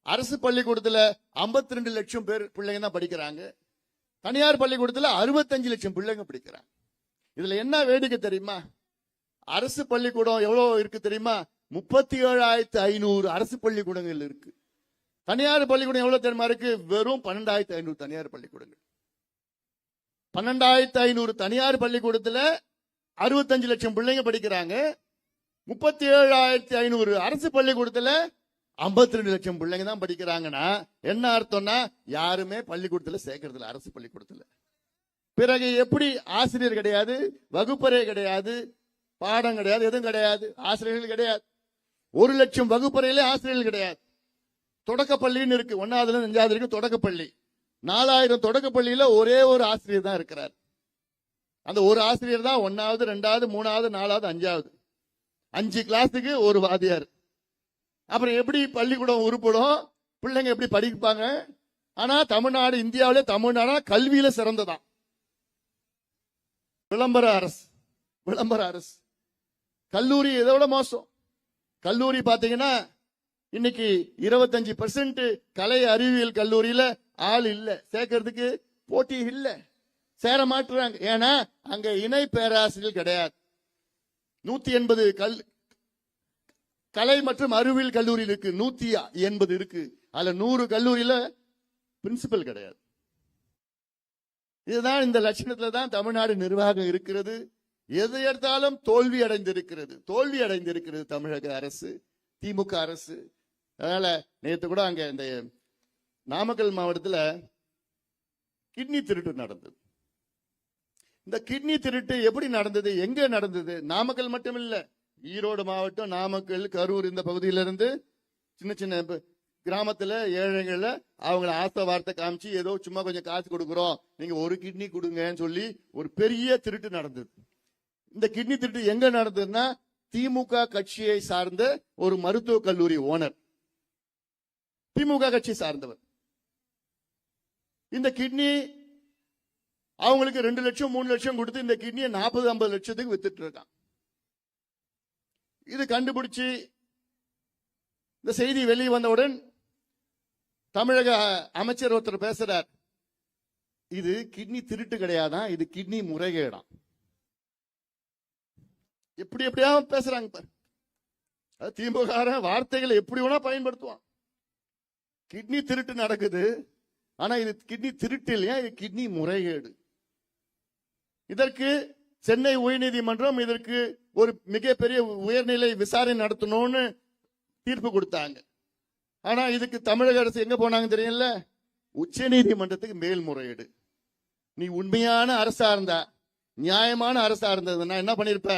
அரசு பள்ளிக்கூடத்தில் 52 லட்சம் பேர் பிள்ளைங்க தான் படிக்கிறாங்க. தனியார் பள்ளிக்கூடத்தில் 65 லட்சம் பிள்ளைங்க படிக்கிறாங்க. இதுல என்ன வேடிக்கை தெரியுமா? அரசு பள்ளிக்கூடம் எவ்வளவு இருக்கு தெரியுமா? 37,500 அரசு பள்ளிக்கூடங்கள் இருக்கு. தனியார் பள்ளிக்கூடம் எவ்வளவு தெரியுமா இருக்கு? வெறும் 12,500 தனியார் பள்ளிக்கூடங்கள். 12,500 தனியார் பள்ளிக்கூடத்துல 65 லட்சம் பிள்ளைங்க படிக்கிறாங்க. 37,500 அரசு பள்ளிக்கூடத்துல 52 லட்சம் பிள்ளைங்க தான் படிக்கிறாங்கன்னா என்ன அர்த்தம்னா, யாருமே பள்ளிக்கூடத்துல சேர்க்கறதில்ல அரசு பள்ளிக்கூடத்துல. பிறகு எப்படி? ஆசிரியர் கிடையாது, வகுப்பறை கிடையாது, பாடம் கிடையாது, எதுவும் கிடையாது, ஆசிரியர்கள் கிடையாது. 1 லட்சம் வகுப்பறையிலே ஆசிரியர்கள் கிடையாது. தொடக்கப்பள்ளின்னு இருக்கு, 1ஆவதுல இருந்து 5ஆவது வரைக்கும் தொடக்கப்பள்ளி. 4000 தொடக்கப்பள்ளியில ஒரே ஒரு ஆசிரியர் தான் இருக்கிறார். அந்த ஒரு ஆசிரியர் தான் 1ஆவது, 2ஆவது, 3ஆவது, 4ஆவது, 5ஆவது 5 கிளாஸுக்கு ஒரு வாத்தியார். அப்புறம் எப்படி பள்ளிக்கூடம் உருப்படும்? பிள்ளைங்க எப்படி படிப்பாங்க? ஆனா தமிழ்நாடு, இந்தியாவிலே தமிழ்நாடு கல்வியில சிறந்ததான். விளம்பர அரசு, விளம்பர அரசு. கல்லூரி இதோட மோசம். கல்லூரி பாத்தீங்கன்னா இன்னைக்கு 25% கலை அறிவியல் கல்லூரியில ஆள் இல்ல, சேர்க்கறதுக்கு போட்டி இல்ல. சேர மாட்டுறாங்க. ஏன்னா அங்க இணை பேராசிரியர் கிடையாது. 180 கலை மற்றும் அறிவியல் கல்லூரி இருக்கு, 180 இருக்கு. அதுல 100 கல்லூரியில பிரின்சிபல் கிடையாது. இதுதான் இந்த லட்சணத்துல தான் தமிழ்நாடு நிர்வாகம் இருக்கிறது. எது எடுத்தாலும் தோல்வி அடைந்திருக்கிறது தமிழக அரசு, திமுக அரசு. அதனால நேற்று கூட அங்க இந்த நாமக்கல் மாவட்டத்துல கிட்னி திருட்டு நடந்தது. இந்த கிட்னி திருட்டு எப்படி நடந்தது, எங்க நடந்தது? நாமக்கல் மட்டும் இல்ல, ஈரோடு மாவட்டம், நாமக்கல், கரூர் இந்த பகுதியிலிருந்து சின்ன சின்ன கிராமத்துல ஏழைகள்ல அவங்களை ஆசை வார்த்தை காமிச்சு ஏதோ சும்மா கொஞ்சம் காசு கொடுக்குறோம், நீங்க ஒரு கிட்னி கொடுங்கன்னு சொல்லி ஒரு பெரிய திருட்டு நடந்தது. இந்த கிட்னி திருட்டு எங்க நடந்ததுன்னா, திமுக கட்சியை சார்ந்த ஒரு மருத்துவக் கல்லூரி ஓனர், திமுக கட்சி சார்ந்தவர். இந்த கிட்னி அவங்களுக்கு 2 லட்சம் 3 லட்சம் கொடுத்து இந்த கிட்னியை 40-50 லட்சத்துக்கு வித்துட்டு இருக்கான். இது கண்டுபிடிச்சு இந்த செய்தி வெளியே வந்தவுடன் தமிழக அமைச்சர் ஒருத்தர் பேசுறார், இது கிட்னி திருட்டு கிடையாதான், இது கிட்னி முறைகேடாம். எப்படியா பேசுறாங்க பாரு. திமுக வார்த்தைகளை எப்படி வேணா பயன்படுத்துவான். கிட்னி திருட்டு நடக்குது, ஆனா இது கிட்னி திருட்டு இல்லையா, இது கிட்னி முறைகேடு. இதற்கு சென்னை உயர்நீதிமன்றம் இதற்கு ஒரு மிகப்பெரிய உயர்நிலை விசாரணை நடத்தணும்னு தீர்ப்பு கொடுத்தாங்க. ஆனா இதுக்கு தமிழக அரசு எங்க போனாங்க தெரியல, உச்ச நீதிமன்றத்துக்கு மேல்முறையீடு. நீ உண்மையான அரசா இருந்தா, நியாயமான அரசா இருந்ததுன்னா என்ன பண்ணிருப்ப,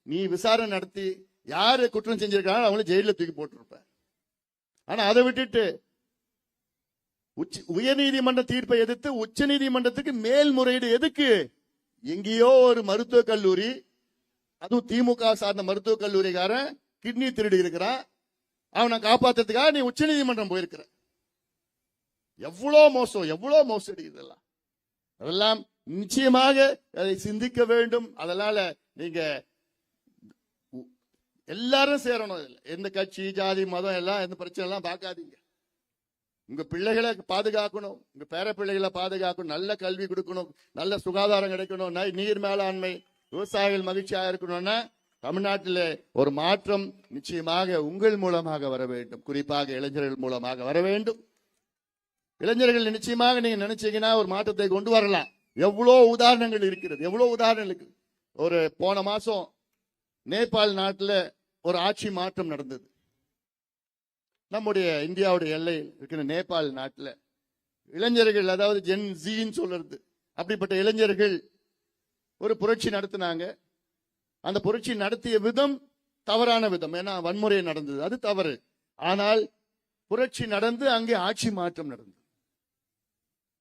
நீ விசாரணை நடத்தி யாரு குற்றம் செஞ்சிருக்காங்க அவங்கள ஜெயில தூக்கி போட்டிருப்ப. ஆனா அதை விட்டுட்டு உயர்நீதிமன்ற தீர்ப்பை எதிர்த்து உச்ச நீதிமன்றத்துக்கு மேல்முறையீடு எதுக்கு? எங்கேயோ ஒரு மருத்துவக் கல்லூரி, அதுவும் திமுக சார்ந்த மருத்துவக் கல்லூரிக்காரன் கிட்னி திருடி இருக்கிறான், அவனை காப்பாத்துறதுக்காக நீ உச்ச நீதிமன்றம் போயிருக்கிற. எவ்வளவு மோசம், எவ்வளவு மோசடி இதெல்லாம். அதெல்லாம் நிச்சயமாக அதை சிந்திக்க வேண்டும். அதனால நீங்க எல்லாரும் சேரணும். எந்த கட்சி, ஜாதி, மதம் எல்லாம் எந்த பிரச்சனை எல்லாம் பார்க்காதீங்க. உங்க பிள்ளைகளை பாதுகாக்கணும், உங்க பேர பிள்ளைகளை பாதுகாக்கணும், நல்ல கல்வி கொடுக்கணும், நல்ல சுகாதாரம் கிடைக்கணும், நீர் மேலாண்மை, விவசாயிகள் மகிழ்ச்சியாக இருக்கணும்னா தமிழ்நாட்டில் ஒரு மாற்றம் நிச்சயமாக உங்கள் மூலமாக வர வேண்டும். குறிப்பாக இளைஞர்கள் மூலமாக வர வேண்டும். இளைஞர்கள் நிச்சயமாக நீங்க நினைச்சீங்கன்னா ஒரு மாற்றத்தை கொண்டு வரலாம். எவ்வளவு உதாரணங்கள் இருக்கிறது, எவ்வளவு உதாரணங்கள் இருக்கு. ஒரு போன மாசம் நேபாள் நாட்டில் ஒரு ஆட்சி மாற்றம் நடந்தது. நம்முடைய இந்தியாவுடைய எல்லையில் இருக்கிற நேபாள் நாட்டில் இளைஞர்கள், அதாவது ஜென் ஜின்னு சொல்றது, அப்படிப்பட்ட இளைஞர்கள் ஒரு புரட்சி நடத்தினாங்க. அந்த புரட்சி நடத்திய விதம் தவறான விதம், ஏன்னா வன்முறை நடந்தது, அது தவறு. ஆனால் புரட்சி நடந்து அங்கே ஆட்சி மாற்றம் நடந்தது.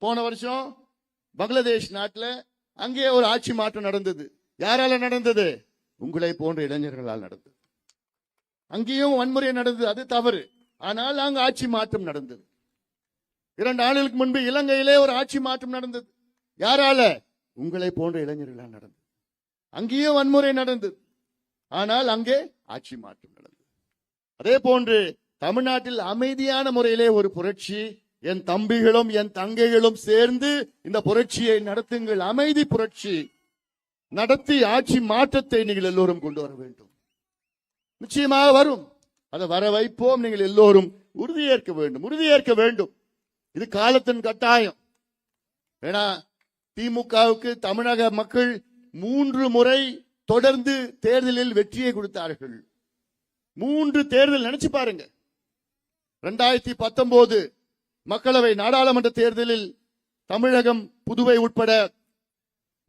போன வருஷம் பங்களாதேஷ் நாட்டில் அங்கே ஒரு ஆட்சி மாற்றம் நடந்தது. யாரால நடந்தது? உங்களை போன்ற இளைஞர்களால் நடந்தது. அங்கேயும் வன்முறை நடந்தது, அது தவறு. ஆனால் அங்கு ஆட்சி மாற்றம் நடந்தது. 2 ஆண்டுகளுக்கு முன்பு இலங்கையிலே ஒரு ஆட்சி மாற்றம் நடந்தது. யாரால? உங்களை போன்ற இளைஞர்களால் நடந்தது. அங்கேயும் வன்முறை நடந்தது, ஆனால் அங்கே ஆட்சி மாற்றம் நடந்தது. அதே போன்று தமிழ்நாட்டில் அமைதியான முறையிலே ஒரு புரட்சி, என் தம்பிகளும் என் தங்கைகளும் சேர்ந்து இந்த புரட்சியை நடத்துங்கள். அமைதி புரட்சி நடத்தி ஆட்சி மாற்றத்தை நீங்கள் எல்லோரும் கொண்டு வர வேண்டும். நிச்சயமாக வரும், அதை வர வைப்போம். நீங்கள் எல்லோரும் உறுதியேற்க வேண்டும். இது காலத்தின் கட்டாயம். ஏன்னா திமுகவுக்கு தமிழக மக்கள் 3 முறை தொடர்ந்து தேர்தலில் வெற்றியை கொடுத்தார்கள். 3 தேர்தல் நினைச்சு பாருங்க. 2019 மக்களவை நாடாளுமன்ற தேர்தலில் தமிழகம், புதுவை உட்பட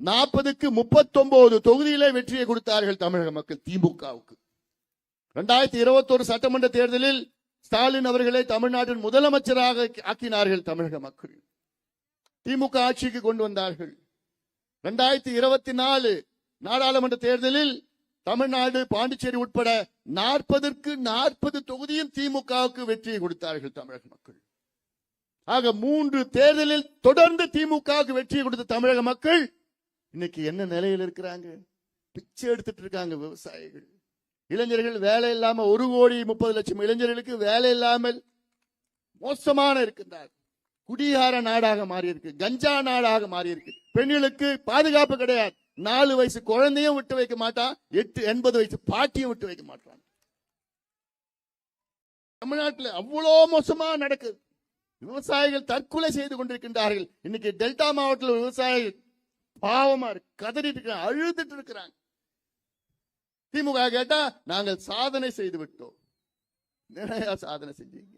40க்கு 39 தொகுதியிலே வெற்றியை கொடுத்தார்கள் தமிழக மக்கள் திமுகவுக்கு. 2021 சட்டமன்ற தேர்தலில் ஸ்டாலின் அவர்களை தமிழ்நாட்டின் முதலமைச்சராக ஆக்கினார்கள் தமிழக மக்கள். திமுக ஆட்சிக்கு கொண்டு வந்தார்கள். 2024 நாடாளுமன்ற தேர்தலில் தமிழ்நாடு, பாண்டிச்சேரி உட்பட 40க்கு 40 தொகுதியும் திமுகவுக்கு வெற்றியை கொடுத்தார்கள் தமிழக மக்கள். ஆக 3 தேர்தலில் தொடர்ந்து திமுகவுக்கு வெற்றியை கொடுத்த தமிழக மக்கள் இன்னைக்கு என்ன நிலையில் இருக்கிறாங்க? பிச்சை எடுத்துட்டு இருக்காங்க. விவசாயிகள், இளைஞர்கள் வேலை இல்லாம 1,30,00,000 இளைஞர்களுக்கு வேலை இல்லாமல் மோசமான இருக்கின்றார். குடியார நாடாக மாறி இருக்கு, கஞ்சா நாடாக மாறி இருக்கு. பெண்களுக்கு பாதுகாப்பு கிடையாது. 4 வயசு குழந்தையும் விட்டு வைக்க மாட்டான், 80 வயசு பாட்டியும் விட்டு வைக்க மாட்டான். தமிழ்நாட்டில் அவ்வளோ மோசமா நடக்குது. விவசாயிகள் தற்கொலை செய்து கொண்டிருக்கின்றார்கள். இன்னைக்கு டெல்டா மாவட்டத்தில் விவசாயிகள் பாவமா இருக்கு, கதறிட்டு இருக்காங்க, அழுதுட்டு இருக்கிறாங்க. திமுக கேட்டா நாங்கள் சாதனை செய்து விட்டோம். நிறைய சாதனை செஞ்சீங்க.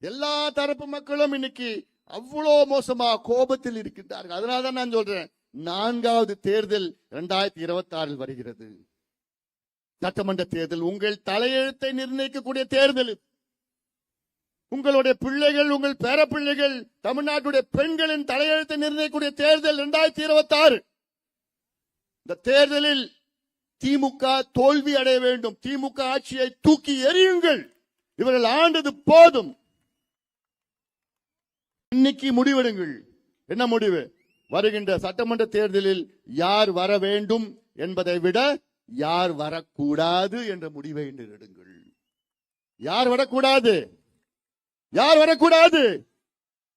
எல்லா தரப்பு மக்களும் இன்னைக்கு அவ்வளோ மோசமா கோபத்தில் இருக்கின்றார்கள். அதனாலதான் நான் சொல்றேன், 4வது தேர்தல் 2026 வருகிறது. சட்டமன்ற தேர்தல் உங்கள் தலையெழுத்தை நிர்ணயிக்கக்கூடிய தேர்தல். உங்களுடைய பிள்ளைகள், உங்கள் பேர பிள்ளைகள், தமிழ்நாட்டுடைய பெண்களின் தலையெழுத்தை நிர்ணயிக்கக்கூடிய தேர்தல் 2026. இந்த தேர்தலில் திமுக தோல்வி அடைய வேண்டும். திமுக ஆட்சியை தூக்கி எறியுங்கள். இவர்கள் ஆண்டது போதும். இன்னைக்கு முடிவெடுங்கள். என்ன முடிவு? வருகின்ற சட்டமன்ற தேர்தலில் யார் வர வேண்டும் என்பதை விட யார் வரக்கூடாது என்ற முடிவை எடுங்கள். யார் வரக்கூடாது? யார் வரக்கூடாது?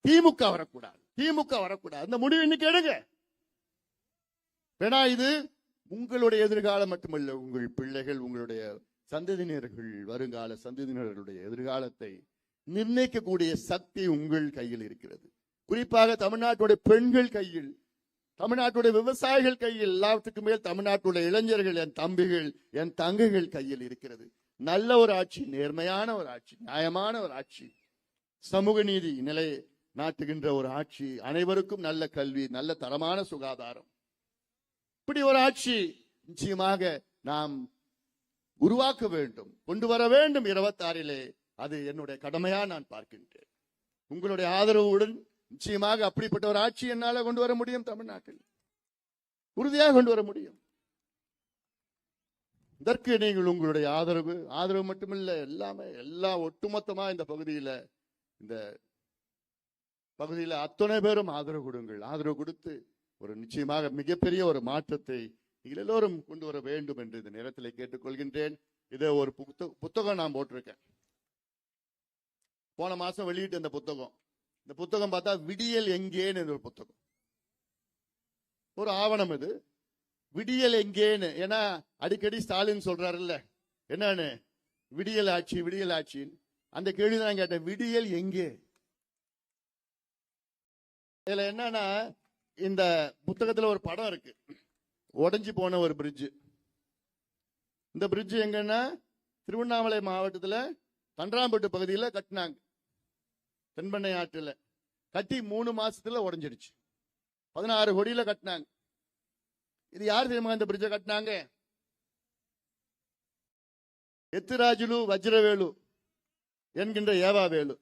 திமுக வரக்கூடாது. திமுக வரக்கூடாது. அந்த முடிவு இன்னைக்கு எடுங்க. ஏன்னா இது உங்களுடைய எதிர்காலம் மட்டுமல்ல, உங்கள் பிள்ளைகள், உங்களுடைய சந்ததியினர்கள், வருங்கால சந்ததியினர்களுடைய எதிர்காலத்தை நிர்ணயிக்கக்கூடிய சக்தி உங்கள் கையில் இருக்கிறது. குறிப்பாக தமிழ்நாட்டுடைய பெண்கள் கையில், தமிழ்நாட்டுடைய விவசாயிகள் கையில், எல்லாத்துக்கும் மேல் தமிழ்நாட்டுடைய இளைஞர்கள், என் தம்பிகள், என் தங்கைகள் கையில் இருக்கிறது. நல்ல ஒரு ஆட்சி, நேர்மையான ஒரு ஆட்சி, நியாயமான ஒரு ஆட்சி, சமூக நீதி நிலை நாட்டுகின்ற ஒரு ஆட்சி, அனைவருக்கும் நல்ல கல்வி, நல்ல தரமான சுகாதாரம், இப்படி ஒரு ஆட்சி நிச்சயமாக நாம் உருவாக்க வேண்டும், கொண்டு வர வேண்டும் 26. அது என்னுடைய கடமையா நான் பார்க்கின்றேன். உங்களுடைய ஆதரவுடன் நிச்சயமாக அப்படிப்பட்ட ஒரு ஆட்சி என்னால கொண்டு வர முடியும். தமிழ்நாட்டில் உறுதியாக கொண்டு வர முடியும். இதற்கு நீங்கள் உங்களுடைய ஆதரவு மட்டுமில்ல, எல்லாமே எல்லாம் ஒட்டுமொத்தமா இந்த பகுதியில் அத்தனை பேரும் ஆதரவு கொடுங்கள். ஆதரவு கொடுத்து ஒரு நிச்சயமாக மிகப்பெரிய ஒரு மாற்றத்தை நீங்கள் எல்லோரும் கொண்டு வர வேண்டும் என்று இந்த நேரத்தில் கேட்டுக்கொள்கின்றேன். இதை ஒரு புத்தகம் நான் போட்டிருக்கேன். போன மாசம் வெளியிட்ட இந்த புத்தகம் பார்த்தா விடியல் எங்கேன்னு ஒரு புத்தகம், ஒரு ஆவணம். இது விடியல் எங்கேன்னு, ஏன்னா அடிக்கடி ஸ்டாலின் சொல்றாருல்ல, என்னன்னு விடியல் ஆட்சி விடியல் ஆட்சின்னு. அந்த கேள்விதான் கேட்டேன், விடியல் எங்கே? இதுல என்னன்னா, இந்த புத்தகத்துல ஒரு படம் இருக்கு, உடைஞ்சு போன ஒரு பிரிட்ஜ். இந்த பிரிட்ஜ் எங்கன்னா திருவண்ணாமலை மாவட்டத்துல தண்டராம்பட்டு பகுதியில் கட்டினாங்க. தென்பெண்ணை ஆற்றுல கட்டி 3 மாசத்துல உடைஞ்சிடுச்சு. 16 கோடியில கட்டினாங்க. இது யார் தெரியுமா இந்த பிரிட்ஜை கட்டினாங்க? எத்திராஜுலு வஜ்ரவேலு என்கின்ற ஏவாவேலு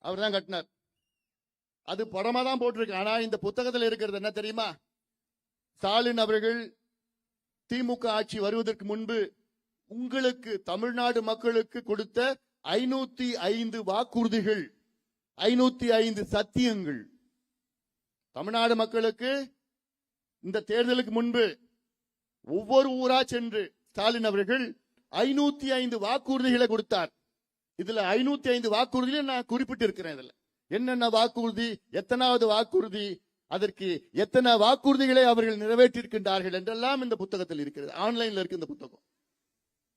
அவர் தான் கட்டினார். அது படமா தான் போட்டிருக்கு. ஆனா இந்த புத்தகத்தில் இருக்கிறது என்ன தெரியுமா? ஸ்டாலின் அவர்கள் திமுக ஆட்சி வருவதற்கு முன்பு உங்களுக்கு, தமிழ்நாடு மக்களுக்கு கொடுத்த 505 வாக்குறுதிகள், 505 சத்தியங்கள். தமிழ்நாடு மக்களுக்கு இந்த தேர்தலுக்கு முன்பு ஒவ்வொரு ஊரா சென்று ஸ்டாலின் அவர்கள் 505 வாக்குறுதிகளை கொடுத்தார். இதுல 505 வாக்குறுதிகளை நான் குறிப்பிட்டிருக்கிறேன். இதுல என்னென்ன வாக்குறுதி, எத்தனாவது வாக்குறுதி, அதற்கு எத்தனை வாக்குறுதிகளை அவர்கள் நிறைவேற்றியிருக்கின்றார்கள் என்றெல்லாம் இந்த புத்தகத்தில் இருக்கிறது. ஆன்லைன்ல இருக்கு இந்த புத்தகம்,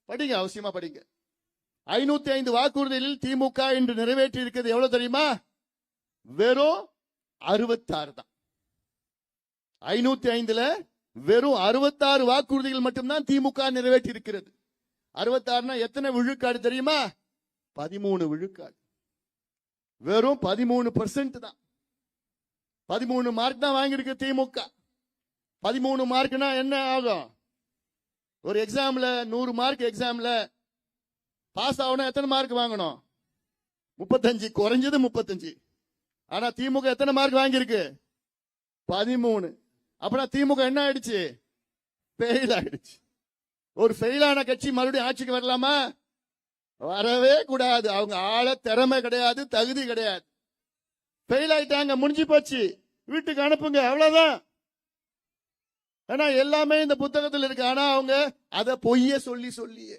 படிங்க, அவசியமா படிங்க. 505 வாக்குறுதிகளில் திமுக இன்று நிறைவேற்றி இருக்கிறது எவ்வளவு தெரியுமா? வெறும் 66 தான். 505ல வெறும் 66 வாக்குறுதிகள் மட்டும்தான் திமுக நிறைவேற்றி இருக்கிறது. 66னா எத்தனை விழுக்காடு தெரியுமா? 13 விழுக்காடு. வெறும் 13% தான். 13 மார்க் தான் வாங்கியிருக்கு திமுக. 13 மார்க்னா என்ன ஆகும்? ஒரு எக்ஸாம்ல 100 மார்க் எக்ஸாம்ல பாஸ் ஆகணும், எத்தனை மார்க் வாங்கணும்? 35, குறைஞ்சது 35. ஆனா திமுக எத்தனை மார்க் வாங்கியிருக்கு? 13. அப்படின்னா திமுக என்ன ஆயிடுச்சு? ஃபெயில் ஆயிடுச்சு. ஒரு ஃபெயிலான கட்சி மறுபடியும் ஆட்சிக்கு வரலாமா? வரவே கூடாது. அவங்க ஆள திறமை கிடையாது, தகுதி கிடையாது. ஃபெயில் ஆயிட்டாங்க, முடிஞ்சு போச்சு, வீட்டுக்கு அனுப்புங்க, அவ்வளவுதான். ஏன்னா எல்லாமே இந்த புத்தகத்தில் இருக்கு. ஆனா அவங்க அதை பொய்ய சொல்லியே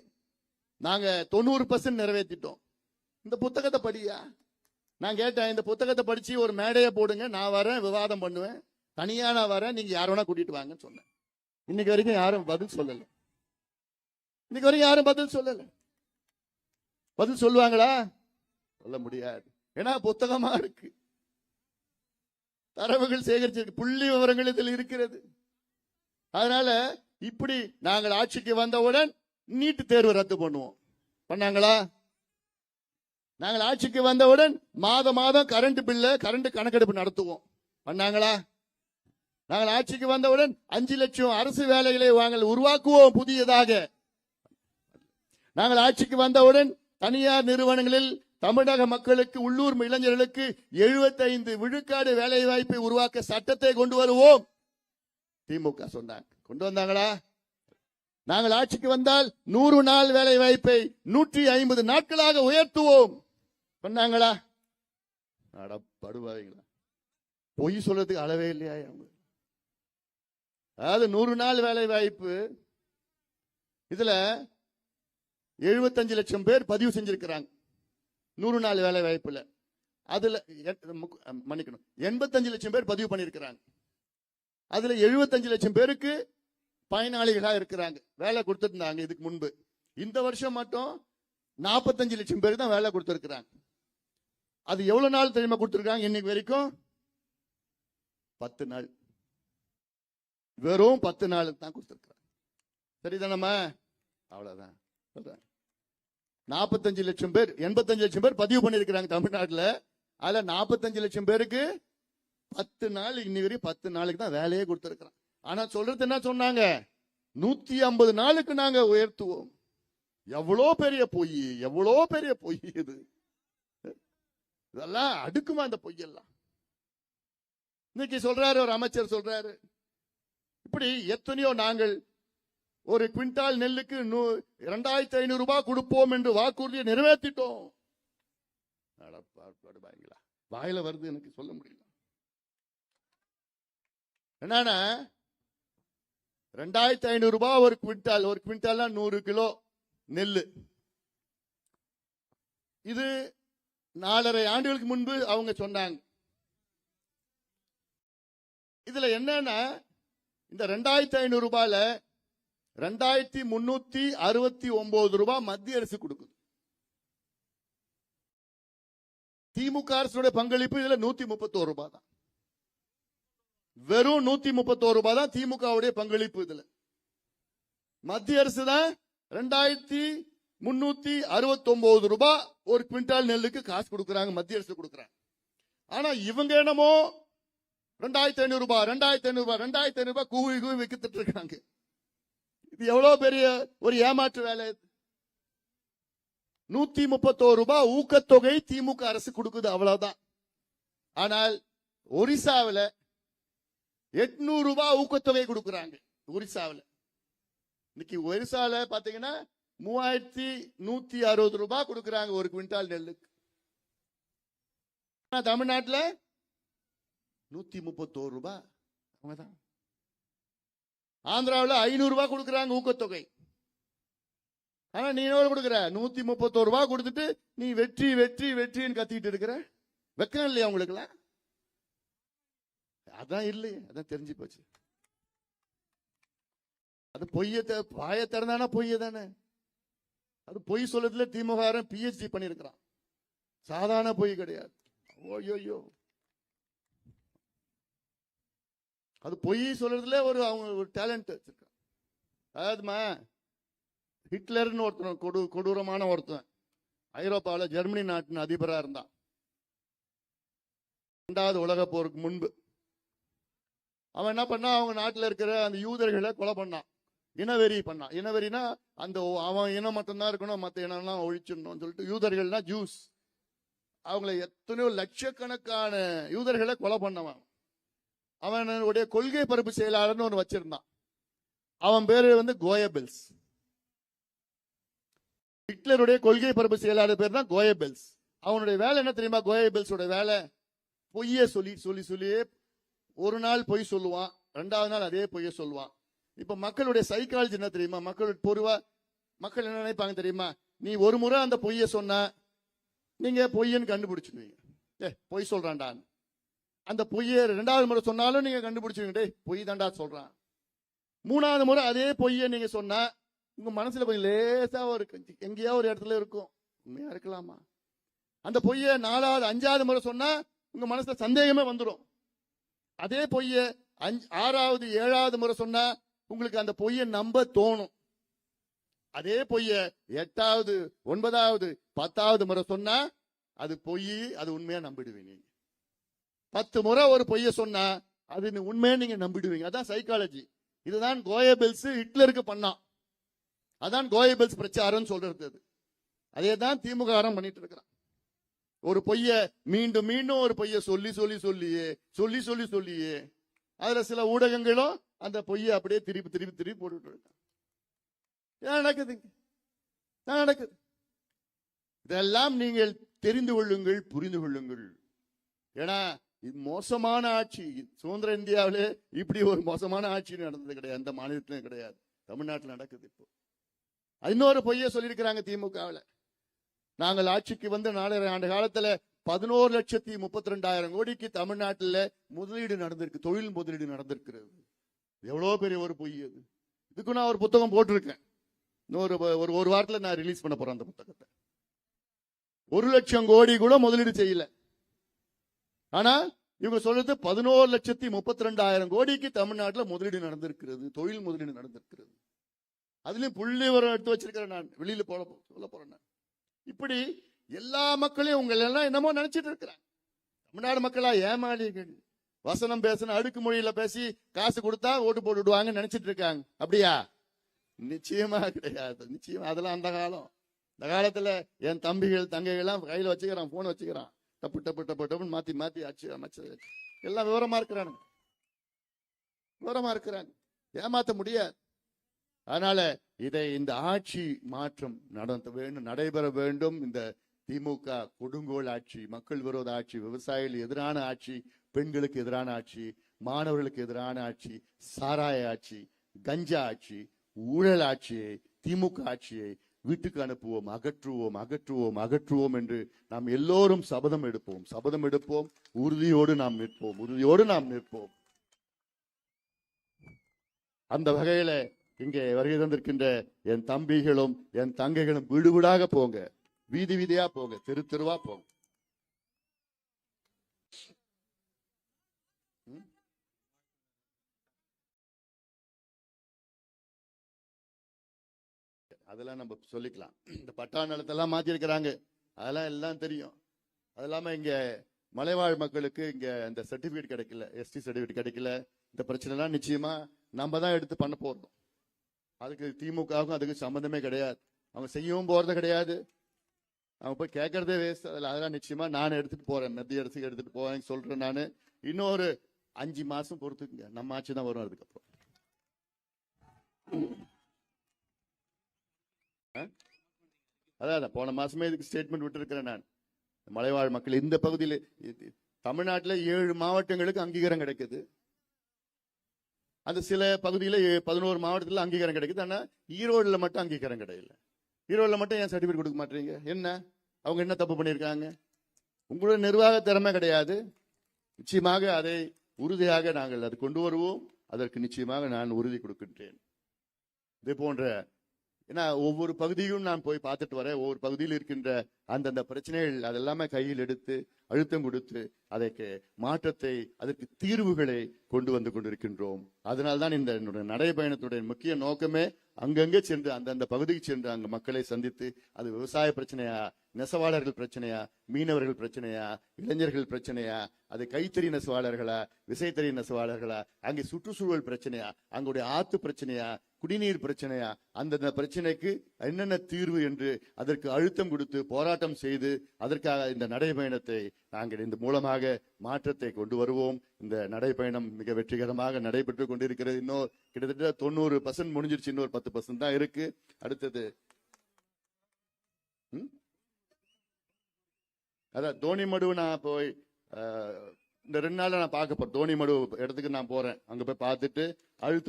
நாங்க 90% நிறைவேற்றிட்டோம். இந்த புத்தகத்தை படியா, நான் கேட்டேன், இந்த புத்தகத்தை படிச்சு ஒரு மேடையை போடுங்க, நான் வரேன், விவாதம் பண்ணுவேன், தனியா நான் வரேன், நீங்க யார வேணா கூட்டிட்டு வாங்கன்னு சொன்னேன். இன்னைக்கு வரைக்கும் யாரும் பதில் சொல்லல. இன்னைக்கு வரைக்கும் யாரும் பதில் சொல்லல. பதில் சொல்லுவாங்களா? சொல்ல முடியாது. ஏன்னா புத்தகமா இருக்கு, தரவுகள் சேகரிச்சிருக்கு, புள்ளி விவரங்கள் இதில் இருக்கிறது. அதனால இப்படி நாங்கள் ஆட்சிக்கு வந்தவுடன் நீட் தேர்வு ரத்து பண்ணுவோம். பண்ணாங்களா? நாங்கள் ஆட்சிக்கு வந்தவுடன் மாதம் கரண்ட் பில்ல கரண்ட் கணக்கெடுப்பு நடத்துவோம். பண்ணாங்களா? நாங்கள் ஆட்சிக்கு வந்தவுடன் 5 லட்சம் அரசு வேலைகளை உருவாக்குவோம் புதியதாக. நாங்கள் ஆட்சிக்கு வந்தவுடன் தனியார் நிறுவனங்களில் தமிழக மக்களுக்கு, உள்ளூர் இளைஞர்களுக்கு 75 விழுக்காடு வேலை வாய்ப்பை உருவாக்க சட்டத்தை கொண்டு வருவோம். திமுக சொன்னாங்க, கொண்டு வந்தாங்களா? நாங்கள் ஆட்சிக்கு வந்தால் 100 நாள் வேலை வாய்ப்பை 150 நாட்களாக உயர்த்துவோம். பண்ணாங்களா? படுவாங்களா? பொய் சொல்றதுக்கு அளவே இல்லையா? அதாவது 100 நாள் வேலை வாய்ப்பு, இதுல 75 லட்சம் பேர் பதிவு செஞ்சிருக்கிறாங்க 100 நாள் வேலை வாய்ப்புல. அதுல மன்னிக்கணும், 85 லட்சம் பேர் பதிவு பண்ணிருக்கிறாங்க. அதுல 75 லட்சம் பேருக்கு பயனாளிகளா இருக்கிறாங்க, வேலை கொடுத்திருந்தாங்க இதுக்கு முன்பு. இந்த வருஷம் மட்டும் 45 லட்சம் பேருக்கு தான் வேலை கொடுத்திருக்கிறாங்க. அது எவ்வளவு நாள் தெரியுமா கொடுத்திருக்காங்க? இன்னைக்கு வரைக்கும் 10 நாள், வெறும் 10 நாள் தான் கொடுத்திருக்கிறாங்க. சரிதானம்மா? அவ்வளவுதான். 45 லட்சம் பேர், 85 லட்சம் பேர் பதிவு பண்ணிருக்கிறாங்க தமிழ்நாட்டில். அதுல 45 லட்சம் பேருக்கு 10 நாள், இன்னி வரைக்கும் 10 நாளுக்கு தான் வேலையே கொடுத்திருக்கிறோம். ஆனா சொல்றது என்ன சொன்னாங்க? 150 நாளுக்கு நாங்க உயர்த்துவோம். எவ்வளோ பெரிய பொய், எவ்வளோ பெரிய பொய் இது! இதெல்லாம் அடுக்குமா இந்த பொய்யெல்லாம்? இன்னைக்கு சொல்றாரு ஒரு அமைச்சர், சொல்றாரு இப்படி எத்தனையோ நாங்கள் ஒரு குவிண்டால் நெல்லுக்கு 2500 ரூபாய் கொடுப்போம் என்று வாக்குறுதியை நிறைவேற்றிட்டோம். வாயில வருது, எனக்கு சொல்ல முடியல. என்னன்னா 2500 ரூபாய் ஒரு குவிண்டால், ஒரு குவிண்டால் 100 கிலோ நெல்லு. இது 4.5 ஆண்டுகளுக்கு முன்பு அவங்க சொன்னாங்க. இதுல என்னன்னா, இந்த 2500 ரூபாயில 2369 ரூபாய் மத்திய அரசு கொடுக்குது. திமுக அரசுடைய பங்களிப்பு இதுல 131 ரூபாய் தான். வெறும் 131 ரூபாய் தான் திமுகவுடைய பங்களிப்பு. இதுல மத்திய அரசு தான் 2369 ரூபாய் ஒரு குவிண்டால் நெல்லுக்கு காசு கொடுக்கறாங்க, மத்திய அரசு கொடுக்கறாங்க. ஆனா இவங்க என்னமோ 2500 ரூபாய் 2500 ரூபாய் 2500 ரூபாய் கூவி கூவி வித்துட்டு இருக்காங்க. இது எவ்வளவு பெரிய ஒரு ஏமாற்று வேலை! 131 ரூபாய் ஊக்கத்தொகை திமுக அரசு கொடுக்குது, அவ்வளவுதான். ஆனால் ஒரிசாவில் 800 ரூபாய் ஊக்கத்தொகை கொடுக்கறாங்க. ஒரிசாவில் இன்னைக்கு ஒரிசால பாத்தீங்கன்னா 3160 ரூபாய் கொடுக்கறாங்க ஒரு குவிண்டால் நெல்லுக்கு. தமிழ்நாட்டில் 131 ரூபாய். அவங்கதான். ஆந்திராவில் 500 ரூபாய் கொடுக்கறாங்க ஊக்கத்தொகை. ஆனா நீ எவ்வளவு கொடுக்கற? 131 ரூபாய் கொடுத்துட்டு நீ வெற்றி வெற்றி வெற்றின்னு கத்திட்டு இருக்கிற. வெக்கம் இல்லையா உங்களுக்கு? அதான் இல்லையே, அதான் தெரிஞ்சு போச்சு. அது பொய்ய, பாய திறந்தானா பொய்ய தானே. அது பொய் சொல்லதுல திமுக PhD பண்ணிருக்கிறான், சாதாரண பொய் கிடையாது. ஓய்யோ, அது பொய் சொல்றதுல அவங்க ஒரு டேலண்ட் வச்சிருக்கான். அதாவதுமா, ஹிட்லர்னு ஒருத்தன், கொடூரமான ஒருத்தன், ஐரோப்பாவில் ஜெர்மனி நாட்டின் அதிபராக இருந்தான் 2வது உலக போருக்கு முன்பு. அவன் என்ன பண்ணா, அவங்க நாட்டில் இருக்கிற அந்த யூதர்களை கொலை பண்ணான், இனவெறி பண்ணான். இனவெறினா அந்த அவன் இனம் மட்டும்தான் இருக்கணும், மற்ற இனம்லாம் ஒழிச்சிடணும்னு சொல்லிட்டு யூதர்கள்னா ஜூஸ், அவங்களை எத்தனையோ லட்சக்கணக்கான யூதர்களை கொலை பண்ணவன். அவனுடைய கொள்கை பரப்பு செயலாளர்னு ஒன்று வச்சிருந்தான். அவன் பேரு கோயபெல்ஸ். ஹிட்லருடைய கொள்கை பரப்பு செயலாளர் பேர் தான் கோயபெல்ஸ். அவனுடைய வேலை என்ன தெரியுமா? கோயபெல்ஸோட வேலை பொய்ய சொல்லி சொல்லி சொல்லியே ஒரு நாள் பொய் சொல்லுவான், 2வது நாள் அதே பொய்ய சொல்லுவான். இப்ப மக்களுடைய சைக்காலஜி என்ன தெரியுமா? மக்கள் என்ன நினைப்பாங்க தெரியுமா? நீ ஒரு முறை அந்த பொய்ய சொன்ன, நீங்க பொய்யன்னு கண்டுபிடிச்சிடுவீங்க. பொய் சொல்றான்டா. அந்த பொய்யை 2வது முறை சொன்னாலும் நீங்க கண்டுபிடிச்சிருங்க, பொய் தாண்டா சொல்றான். 3வது முறை அதே பொய்யை நீங்க சொன்னா உங்க மனசுல கொஞ்சம் லேசா ஒரு எங்கேயோ ஒரு இடத்துல இருக்கும், உண்மையா இருக்கலாமா. அந்த பொய்யை 4வது 5வது முறை சொன்னா உங்க மனசுல சந்தேகமே வந்துடும். அதே பொய்யை 6வது 7வது முறை சொன்னா உங்களுக்கு அந்த பொய்யை நம்ப தோணும். அதே பொய்ய 8வது 9வது 10வது முறை சொன்னா அது பொய், அது உண்மையா நம்பிடுவீங்க. 10 முறை ஒரு பொய்ய சொன்னா அது உண்மையா நீங்க நம்பிடுவீங்க. அதான் சைக்காலஜி. இதுதான் கோயபெல்ஸ் ஹிட்லருக்கு பண்ணான். அதான் கோயபெல்ஸ் பிரச்சாரம் சொல்றது. அதே தான் திமுக பண்ணிட்டு இருக்கிறான். ஒரு பொய்ய மீண்டும் மீண்டும் ஒரு பொய்ய சொல்லி சொல்லி சொல்லியே சொல்லி சொல்லி சொல்லியே அதுல சில ஊடகங்களும் அந்த பொய்ய அப்படியே திருப்பி திருப்பி திருப்பி போட்டுட்டு இருக்கான். நடக்குது நடக்குது. இதெல்லாம் நீங்கள் தெரிந்து கொள்ளுங்கள், புரிந்து கொள்ளுங்கள். ஏன்னா இது மோசமான ஆட்சி. சுதந்திர இந்தியாவிலே இப்படி ஒரு மோசமான ஆட்சி நடந்தது கிடையாது, எந்த மாநிலத்திலும் கிடையாது. தமிழ்நாட்டில் நடக்குது. இப்போ இன்னொரு பொய்ய சொல்லியிருக்கிறாங்க திமுகவில். நாங்கள் ஆட்சிக்கு வந்து 4.5 ஆண்டு காலத்துல 11,32,000 கோடிக்கு தமிழ்நாட்டில் முதலீடு நடந்திருக்கு, தொழில் முதலீடு நடந்திருக்கிறது. எவ்வளவு பெரிய ஒரு பொய் அது. இதுக்கு நான் ஒரு புத்தகம் போட்டிருக்கேன். இன்னொரு ஒரு வாரத்தில் நான் ரிலீஸ் பண்ண போறேன் அந்த புத்தகத்தை. 1,00,000 கோடி கூட முதலீடு செய்யல. ஆனா இவங்க சொல்றது 11,32,000 கோடிக்கு தமிழ்நாட்டில் முதலீடு நடந்திருக்கிறது, தொழில் முதலீடு நடந்திருக்கிறது. அதுலயும் புள்ளி விவரம் எடுத்து வச்சிருக்கிறேன் நான், வெளியில சொல்ல போறேன் நான். இப்படி எல்லா மக்களையும் உங்களை எல்லாம் என்னமோ நினைச்சிட்டு இருக்கிறாங்க. தமிழ்நாடு மக்களா ஏமாளிகள், வசனம் பேசணும், அடுக்கு மொழியில பேசி காசு கொடுத்தா ஓட்டு போட்டுடுவாங்க நினைச்சிட்டு இருக்காங்க. அப்படியா? நிச்சயமா கிடையாது. நிச்சயமா அதெல்லாம் அந்த காலம். இந்த காலத்துல என் தம்பிகள் தங்கைகள் எல்லாம் கையில வச்சுக்கிறான், போன் வச்சுக்கிறான், டப்பு டப்பு டப்பு டப்புன்னு மாத்தி மாத்தி அமைச்சர் எல்லாம் விவரமா இருக்கிறானுங்க, விவரமா இருக்கிறாங்க. ஏமாத்த முடியாது. அதனால இந்த ஆட்சி மாற்றம் நடைபெற வேண்டும். இந்த திமுக கொடுங்கோல் ஆட்சி, மக்கள் விரோத ஆட்சி, விவசாயிகள் எதிரான ஆட்சி, பெண்களுக்கு எதிரான ஆட்சி, மாணவர்களுக்கு எதிரான ஆட்சி, சாராய ஆட்சி, கஞ்சா ஆட்சி, ஊழல் ஆட்சியை, திமுக ஆட்சியை வீட்டுக்கு அனுப்புவோம், அகற்றுவோம் அகற்றுவோம் அகற்றுவோம் என்று நாம் எல்லோரும் சபதம் எடுப்போம். உறுதியோடு நாம் நிற்போம். அந்த வகையில இங்கே வருகை தந்திருக்கின்ற என் தம்பிகளும் என் தங்கைகளும் வீடு வீடாக போங்க, வீதி வீதியா போங்க, தெரு தெருவா போங்க. அதெல்லாம் நம்ம சொல்லிக்கலாம். இந்த பட்டா நிலத்தெல்லாம் மாத்தி இருக்கிறாங்க, அதெல்லாம் எல்லாம் தெரியும். அது இல்லாம இங்க மலைவாழ் மக்களுக்கு இங்க இந்த சர்டிபிகேட் கிடைக்கல, எஸ்டி சர்டிபிகேட் கிடைக்கல. இந்த பிரச்சனை எல்லாம் நிச்சயமா நம்ம தான் எடுத்து பண்ண போறோம். அதுக்கு திமுகவும் அதுக்கு சம்பந்தமே கிடையாது. அவங்க செய்யவும் போறது கிடையாது, அவங்க போய் கேட்கறதே வேஸ்ட். அதெல்லாம் நிச்சயமா நான் எடுத்துட்டு போறேன், மத்திய அரசுக்கு எடுத்துட்டு போறேன் சொல்றேன். நான் இன்னொரு 5 மாசம் பொறுத்துக்குங்க, நம்ம ஆட்சி தான் வரும். அதுக்கப்புறம் அதான் போன மாசமே இதுக்கு ஸ்டேட்மெண்ட் விட்டு இருக்கிறேன் நான். மலைவாழ் மக்கள் இந்த பகுதியில் தமிழ்நாட்டில் 7 மாவட்டங்களுக்கு அங்கீகாரம் கிடைக்குது. அந்த சில பகுதியில் 11 மாவட்டத்தில் அங்கீகாரம் கிடைக்குது. ஆனா ஈரோடுல மட்டும் அங்கீகாரம் கிடைக்கல. ஈரோடுல மட்டும் ஏன் சர்டிபிகேட் கொடுக்க மாட்டீங்க? என்ன அவங்க என்ன தப்பு பண்ணியிருக்காங்க? உங்களோட நிர்வாக திறமை கிடையாது. நிச்சயமாக அதை உறுதியாக நாங்கள் அது கொண்டு வருவோம். அதற்கு நிச்சயமாக நான் உறுதி கொடுக்கின்றேன். இதே போன்ற ஏன்னா ஒவ்வொரு பகுதியும் நான் போய் பார்த்துட்டு வரேன். ஒவ்வொரு பகுதியில் இருக்கின்ற அந்தந்த பிரச்சனைகள் அதெல்லாமே கையில் எடுத்து அழுத்தம் கொடுத்து அதற்கு மாற்றத்தை, அதற்கு தீர்வுகளை கொண்டு வந்து கொண்டிருக்கின்றோம். அதனால்தான் இந்த என்னுடைய நடைபயணத்துடைய முக்கிய நோக்கமே அங்கங்கே சென்று அந்தந்த பகுதிக்கு சென்று அங்க மக்களை சந்தித்து, அது விவசாய பிரச்சனையா, நெசவாளர்கள் பிரச்சனையா, மீனவர்கள் பிரச்சனையா, இளைஞர்கள் பிரச்சனையா, அது கைத்தறி நெசவாளர்களா, விசைத்தறி நெசவாளர்களா, அங்கே சுற்றுச்சூழல் பிரச்சனையா, அங்குடைய ஆத்து பிரச்சனையா, குடிநீர் பிரச்சனையா, அந்தந்த பிரச்சனைக்கு என்னென்ன தீர்வு என்று அதற்கு அழுத்தம் கொடுத்து போராட்டம் செய்து அதற்காக இந்த நடைபயணத்தை நாங்கள் இந்த மூலமாக மாற்றத்தை கொண்டு வருவோம். இந்த நடைபயணம் மிக வெற்றிகரமாக நடைபெற்று கொண்டிருக்கிறது. இன்னும் கிட்டத்தட்ட 90% முடிஞ்சிருச்சு, இன்னொரு 10% தான் இருக்கு. அடுத்தது அதான் தோணிமடு. நான் போய் இந்த 2 நாள்ல நான் பார்க்க போறேன். தோணிமடு இடத்துக்கு நான் போறேன். அங்க போய் பார்த்துட்டு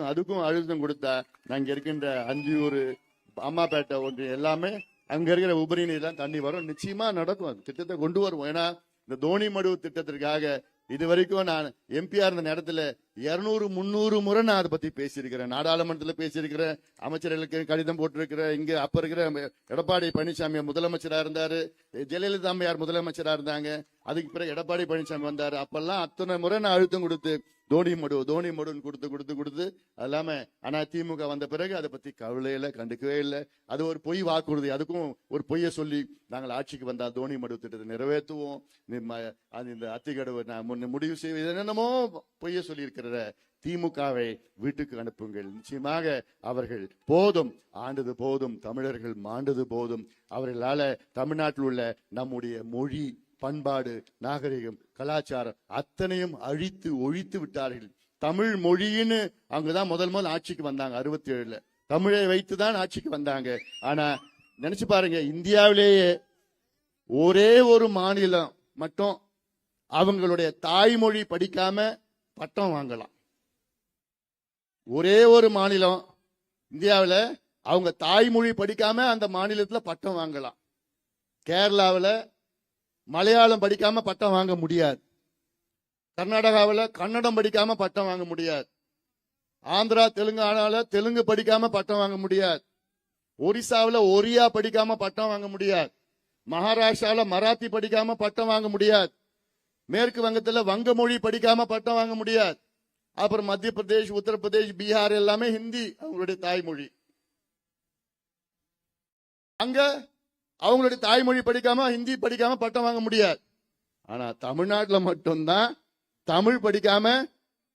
அதுக்கும் அழுத்தம் கொடுத்தா நாங்க இருக்கின்ற அந்தியூர், அம்மாப்பேட்டை ஒன்று எல்லாமே அங்க இருக்கிற உபரி நீர் தான் தண்ணி வரும். நிச்சயமா நடக்கும். அது திட்டத்தை கொண்டு வருவோம். ஏன்னா இந்த தோணி மடு திட்டத்திற்காக இதுவரைக்கும் நான் எம்பியா இருந்த நேரத்துல 200-300 முறை நான் அதை பத்தி பேசியிருக்கிறேன். நாடாளுமன்றத்தில் பேசியிருக்கிறேன், அமைச்சர்களுக்கு கடிதம் போட்டிருக்கிறேன். இங்க அப்ப இருக்கிற எடப்பாடி பழனிசாமி முதலமைச்சரா இருந்தாரு, ஜெயலலிதா அம்மையார் முதலமைச்சரா இருந்தாங்க. அதுக்கு பிறகு எடப்பாடி பழனிசாமி வந்தாரு. அப்பெல்லாம் அத்தனை முறை நான் அழுத்தம் கொடுத்து தோனி மடுன்னு கொடுத்து அது இல்லாம ஆனா திமுக வந்த பிறகு அதை பத்தி கவலையில கண்டுக்கவே இல்லை. அது ஒரு பொய் வாக்குறுதி, அதுக்கும் ஒரு பொய்ய சொல்லி நாங்கள் ஆட்சிக்கு வந்தா தோனி மடு திட்டத்தை நிறைவேற்றுவோம், இந்த அத்திகடவை முடிவு செய்வது என்னென்னமோ பொய்ய சொல்லி இருக்கிற திமுகவை வீட்டுக்கு அனுப்புங்கள். நிச்சயமாக அவர்கள் போதும், ஆண்டது போதும், தமிழர்கள் மாண்டது போதும். அவர்களால தமிழ்நாட்டில் உள்ள நம்முடைய மொழி, பண்பாடு, நாகரிகம், கலாச்சாரம் அத்தனையும் அழித்து ஒழித்து விட்டார்கள். தமிழ் மொழின்னு அவங்கதான் முதல் ஆட்சிக்கு வந்தாங்க. 67ல தமிழை வைத்துதான் ஆட்சிக்கு வந்தாங்க. ஆனா நினைச்சு பாருங்க, இந்தியாவிலேயே ஒரே ஒரு மாநிலம் மட்டும் அவங்களுடைய தாய்மொழி படிக்காம பட்டம் வாங்கலாம். ஒரே ஒரு மாநிலம் இந்தியாவில் அவங்க தாய்மொழி படிக்காம அந்த மாநிலத்தில் பட்டம் வாங்கலாம். கேரளாவில் மலையாளம் படிக்காம பட்டம் வாங்க முடியாது. கர்நாடகாவில் கன்னடம் படிக்காம பட்டம் வாங்க முடியாது. ஆந்திரா தெலுங்கானால தெலுங்கு படிக்காம பட்டம் வாங்க முடியாது. ஒரிசாவில் ஒரியா படிக்காம பட்டம் வாங்க முடியாது. மகாராஷ்டிரால மராத்தி படிக்காம பட்டம் வாங்க முடியாது. மேற்கு வங்கத்தில் வங்க மொழி படிக்காம பட்டம் வாங்க முடியாது. அப்புறம் மத்திய பிரதேஷ், உத்தரப்பிரதேஷ், பீகார் எல்லாமே ஹிந்தி அவங்களுடைய தாய்மொழி. அங்க அவங்களுடைய தாய்மொழி படிக்காம ஹிந்தி படிக்காம பட்டம் வாங்க முடியாது. ஆனா தமிழ்நாட்டில் மட்டும்தான் தமிழ் படிக்காம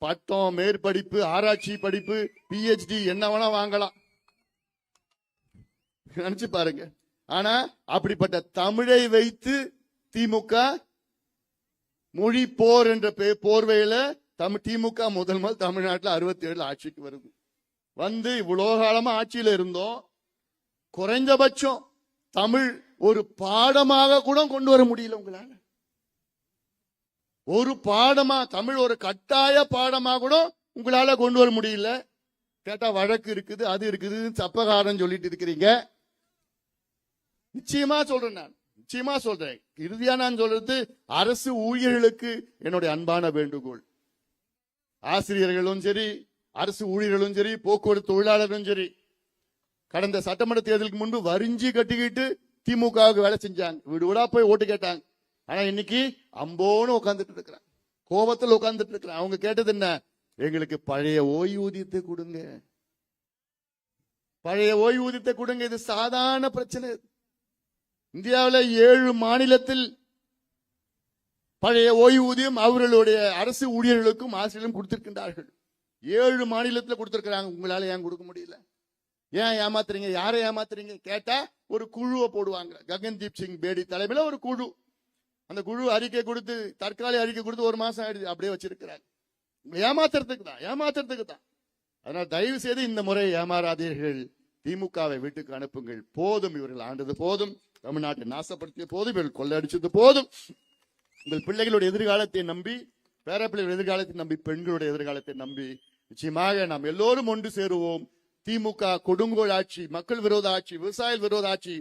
பட்டம், மேற்படிப்பு, ஆராய்ச்சி படிப்பு, PhD என்ன வேணா வாங்கலாம். நினைச்சு பாருங்க. ஆனா அப்படிப்பட்ட தமிழை வைத்து திமுக மொழி போர் என்ற போர்வையில திமுக முதல் தமிழ்நாட்டில் 67 ஆட்சிக்கு வருது. வந்து இவ்வளோ காலமா ஆட்சியில இருந்தோம். குறைந்தபட்சம் தமிழ் ஒரு பாடமாக கூட கொண்டு வர முடியல உங்களால. ஒரு பாடமா தமிழ் ஒரு கட்டாய பாடமாக கூட உங்களால கொண்டு வர முடியல. கேட்டா வழக்கு இருக்குது, அது இருக்குது, சப்பகாரம் சொல்லிட்டு இருக்கிறீங்க. நிச்சயமா சொல்றேன், நான் நிச்சயமா சொல்றேன். இறுதியா நான் சொல்றது அரசு ஊழியர்களுக்கு என்னுடைய அன்பான வேண்டுகோள். ஆசிரியர்களும் சரி, அரசு ஊழியர்களும் சரி, போக்குவரத்து தொழிலாளர்களும் சரி, கடந்த சட்டமன்ற தேர்தலுக்கு முன்பு வரிஞ்சி கட்டிக்கிட்டு திமுகவுக்கு வேலை செஞ்சாங்க. வீடு வீடா போய் ஓட்டு கேட்டாங்க. ஆனா இன்னைக்கு அம்போன்னு உட்கார்ந்துட்டு இருக்கிறாங்க, கோபத்தில் உட்கார்ந்துட்டு இருக்கிறாங்க. அவங்க கேட்டது என்ன? எங்களுக்கு பழைய ஓய்வூதியத்தை கொடுங்க, பழைய ஓய்வூதியத்தை கொடுங்க. இது சாதாரண பிரச்சனை. இந்தியாவில் 7 மாநிலத்தில் பழைய ஓய்வூதியம் அவர்களுடைய அரசு ஊழியர்களுக்கும் ஆசிரியர்களும் கொடுத்திருக்கின்றார்கள். 7 மாநிலத்தில் கொடுத்திருக்கிறாங்க. உங்களால ஏன் கொடுக்க முடியல? ஏன் ஏமாத்துறீங்க? யாரை ஏமாத்துறீங்க? கேட்டா ஒரு குழுவை போடுவாங்க. ககன்தீப் சிங் பேடி தலைமையில ஒரு குழு. அந்த குழு அறிக்கை கொடுத்து, தற்காலிக அறிக்கை கொடுத்து 1 மாசம் ஆயிடுச்சு, அப்படியே வச்சிருக்கிறாங்க. ஏமாத்துறதுக்கு தான். அதனால் தயவு செய்து இந்த முறை ஏமாறாதீர்கள். திமுகவை வீட்டுக்கு அனுப்புங்கள். போதும், இவர்கள் ஆண்டது போதும், தமிழ்நாட்டை நாசப்படுத்திய போதும், இவர்கள் கொள்ளையடிச்சது போதும். உங்கள் பிள்ளைகளுடைய எதிர்காலத்தை நம்பி, பேரப்பிள்ளைகளுடைய எதிர்காலத்தை நம்பி, பெண்களுடைய எதிர்காலத்தை நம்பி நிச்சயமாக நாம் எல்லோரும் ஒன்று சேருவோம். திமுக கொடுங்கோல் ஆட்சி, மக்கள் விரோத ஆட்சி, விவசாய விரோத ஆட்சி,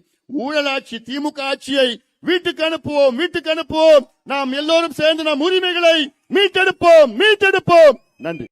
ஊழல் ஆட்சி, திமுக ஆட்சியை வீட்டுக்கு அனுப்புவோம், வீட்டுக்கு அனுப்புவோம். நாம் எல்லோரும் சேர்ந்து நம் உரிமைகளை மீட்டெடுப்போம். நன்றி.